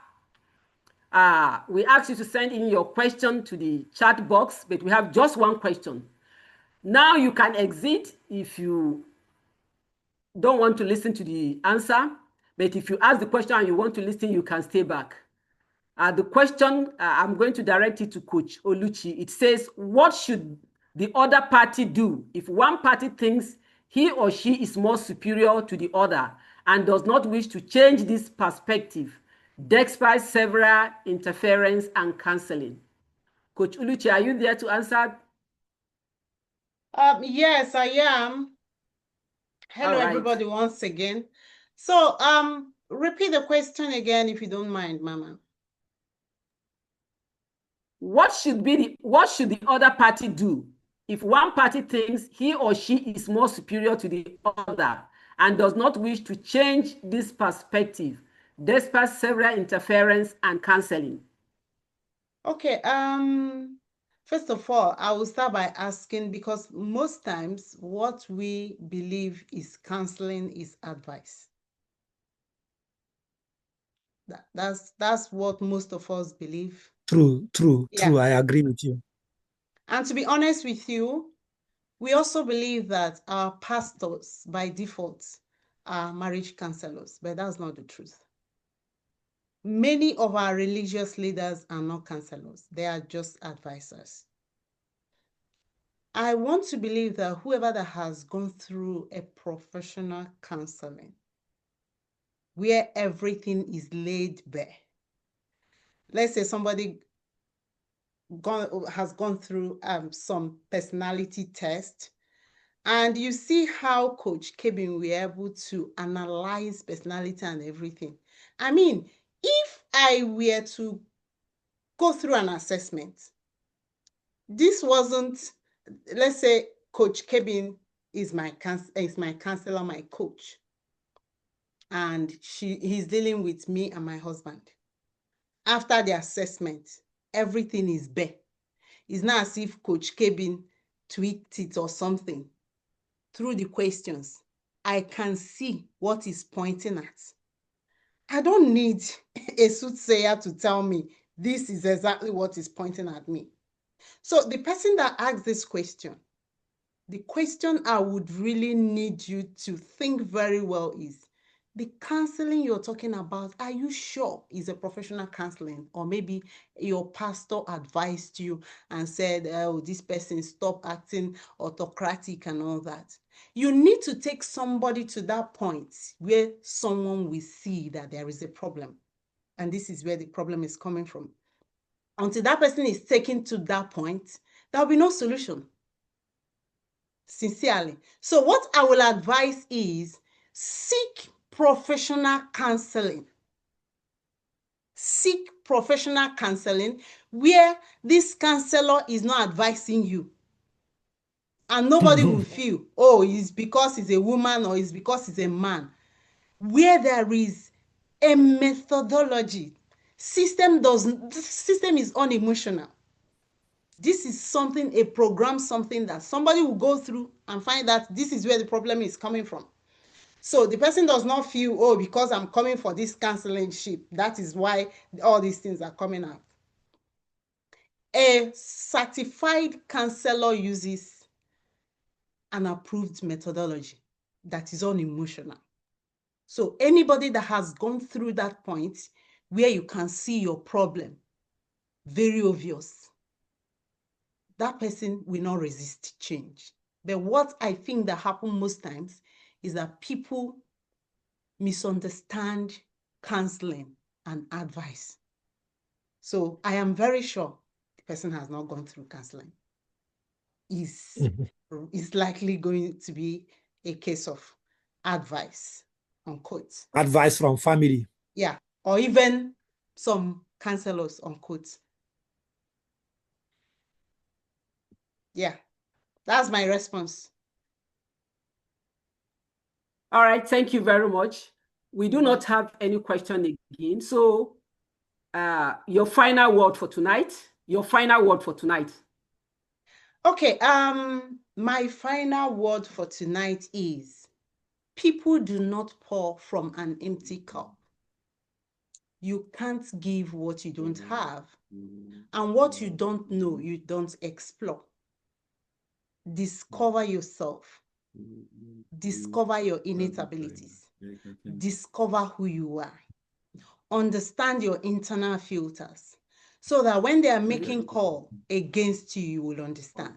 We asked you to send in your question to the chat box, but we have just one question. Now you can exit if you don't want to listen to the answer, but if you ask the question and you want to listen, you can stay back. The question, I'm going to direct it to Coach Oluchi. It says, what should the other party do if one party thinks he or she is more superior to the other and does not wish to change this perspective, despite several interference and counseling? Coach Oluchi, are you there to answer? Yes, I am. Hello, right. everybody, once again. So, repeat the question again, if you don't mind, Mama. What should the other party do if one party thinks he or she is more superior to the other and does not wish to change this perspective, despite several interference and counseling? Okay, first of all, I will start by asking, because most times what we believe is counseling is advice. That's what most of us believe. True. Yeah. I agree with you. And to be honest with you, we also believe that our pastors, by default, are marriage counselors, but that's not the truth. Many of our religious leaders are not counselors. They are just advisors. I want to believe that whoever that has gone through a professional counseling, where everything is laid bare. Let's say somebody has gone through some personality test, and you see how Coach Kevin were able to analyze personality and everything. I mean, if I were to go through an assessment, this wasn't, let's say Coach Kevin is my counselor, my coach, and he's dealing with me and my husband. After the assessment, everything is bare. It's not as if Coach Kevin tweaked it or something. Through the questions, I can see what he's pointing at. I don't need a soothsayer to tell me this is exactly what is pointing at me. So the person that asked this question, the question I would really need you to think very well is, the counseling you're talking about, are you sure is a professional counseling? Or maybe your pastor advised you and said, oh, this person stop acting autocratic and all that. You need to take somebody to that point where someone will see that there is a problem. And this is where the problem is coming from. Until that person is taken to that point, there will be no solution. Sincerely. So what I will advise is, seek professional counseling. Seek professional counseling where this counselor is not advising you. And nobody will feel, oh, it's because he's a woman or it's because he's a man. Where there is a methodology. System is unemotional. This is something, a program, something that somebody will go through and find that this is where the problem is coming from. So the person does not feel, oh, because I'm coming for this counseling ship, that is why all these things are coming out. A certified counselor uses an approved methodology that is unemotional. So anybody that has gone through that point where you can see your problem, very obvious, that person will not resist change. But what I think that happens most times is that people misunderstand counseling and advice. So I am very sure the person has not gone through counseling. Is likely going to be a case of advice, unquote. Advice from family. Yeah, or even some counselors, unquote. Yeah, that's my response. All right, thank you very much. We do not have any question again. So your final word for tonight. Your final word for tonight. Okay, my final word for tonight is people do not pour from an empty cup. You can't give what you don't have. And what you don't know, you don't explore. Discover yourself. Discover your innate abilities. Discover who you are. Understand your internal filters so that when they are making call against you, you will understand.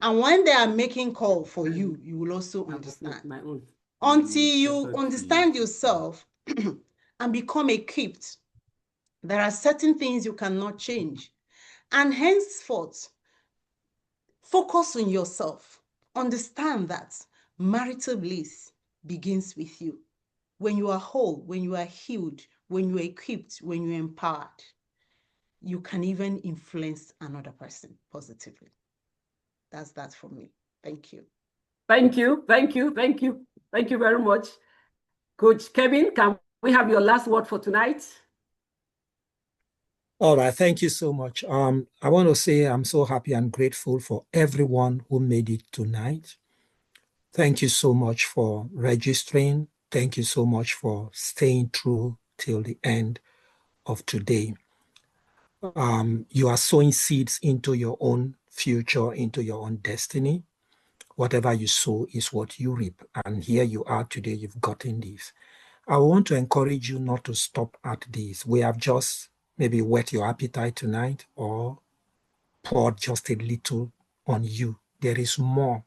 And when they are making call for you, you will also understand. Until you understand yourself and become equipped, there are certain things you cannot change. And henceforth, focus on yourself. Understand that marital bliss begins with you. When you are whole, when you are healed, when you are equipped, when you're empowered, you can even influence another person positively. That's that for me. Thank you. Thank you. Thank you. Thank you. Thank you very much. Coach Kevin, can we have your last word for tonight? All right, thank you so much. I want to say I'm so happy and grateful for everyone who made it tonight. Thank you so much for registering. Thank you so much for staying through till the end of today. You are sowing seeds into your own future, into your own destiny. Whatever you sow is what you reap. And here you are today, you've gotten this. I want to encourage you not to stop at this. We have just maybe whet your appetite tonight or poured just a little on you. There is more.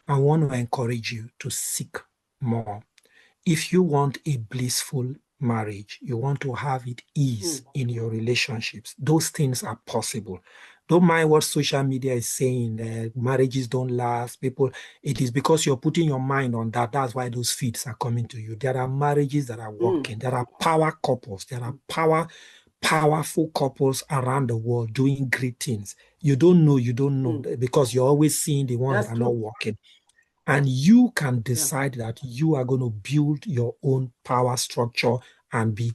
I want to encourage you to seek more. If you want a blissful marriage, you want to have it ease in your relationships, those things are possible. Don't mind what social media is saying, marriages don't last, people, it is because you're putting your mind on that. That's why those feeds are coming to you. There are marriages that are working. There are power couples. There are powerful couples around the world doing great things. You don't know because you're always seeing the ones that are not working. And you can decide that you are going to build your own power structure and be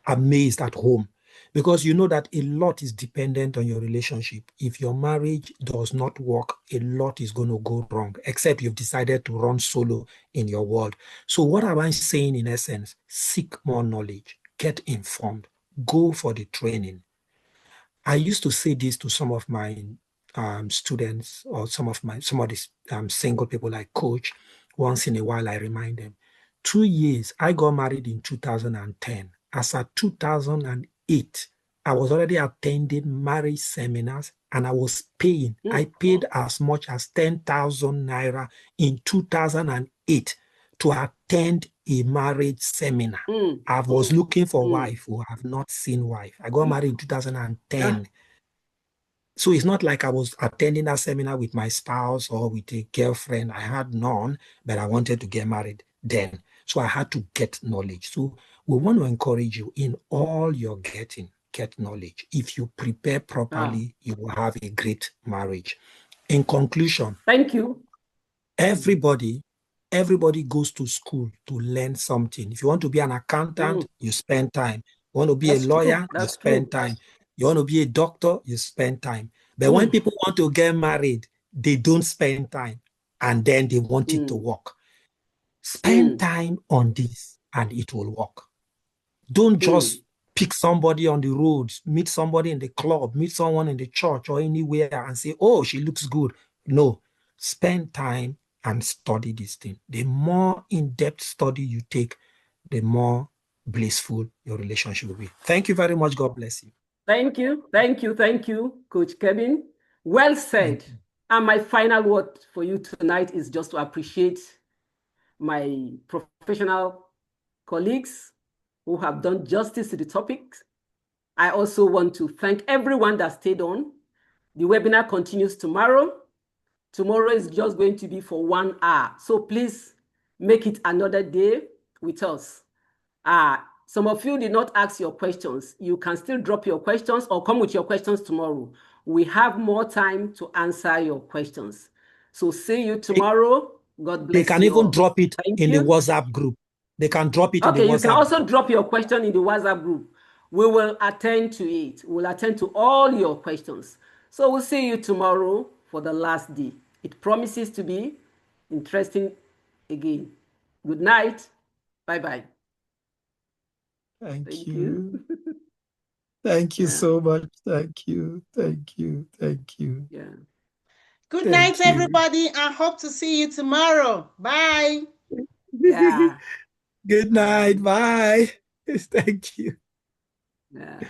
amazed at home. Because you know that a lot is dependent on your relationship. If your marriage does not work, a lot is going to go wrong, except you've decided to run solo in your world. So what am I saying in essence? Seek more knowledge, get informed, go for the training. I used to say this to some of my students or some of these single people I coach. Once in a while, I remind them, 2 years, I got married in 2010. As at 2008, I was already attending marriage seminars and I was paying. I paid as much as 10,000 naira in 2008 to attend a marriage seminar. I was looking for wife who have not seen wife. I got married in 2010. So it's not like I was attending that seminar with my spouse or with a girlfriend. I had none, but I wanted to get married then. So I had to get knowledge. So we want to encourage you in all you're getting, get knowledge. If you prepare properly, you will have a great marriage. In conclusion, thank you. Everybody goes to school to learn something. If you want to be an accountant, you spend time. You want to be a lawyer, you spend time. You want to be a doctor, you spend time. But when people want to get married, they don't spend time and then they want it to work. Spend time on this and it will work. Don't just pick somebody on the roads, meet somebody in the club, meet someone in the church or anywhere and say, oh, she looks good. No, spend time and study this thing. The more in-depth study you take, the more blissful your relationship will be. Thank you very much. God bless you. Thank you. Thank you. Thank you, Coach Kevin. Well said. And my final word for you tonight is just to appreciate my professional colleagues, who have done justice to the topic. I also want to thank everyone that stayed on. The webinar continues tomorrow. Tomorrow is just going to be for 1 hour. So please make it another day with us. Some of you did not ask your questions. You can still drop your questions or come with your questions tomorrow. We have more time to answer your questions. So see you tomorrow. God bless you. They can even all. drop it Thank in you. the WhatsApp group. They can drop it in the WhatsApp. Okay, you can also drop your question in the WhatsApp group. We will attend to it. We'll attend to all your questions. So we'll see you tomorrow for the last day. It promises to be interesting again. Good night. Bye-bye. Thank you. Thank you so much. Thank you. Thank you. Thank you. Yeah. Good Thank night, you. everybody. I hope to see you tomorrow. Bye. Yeah. Good night. Bye. Thank you. Yeah.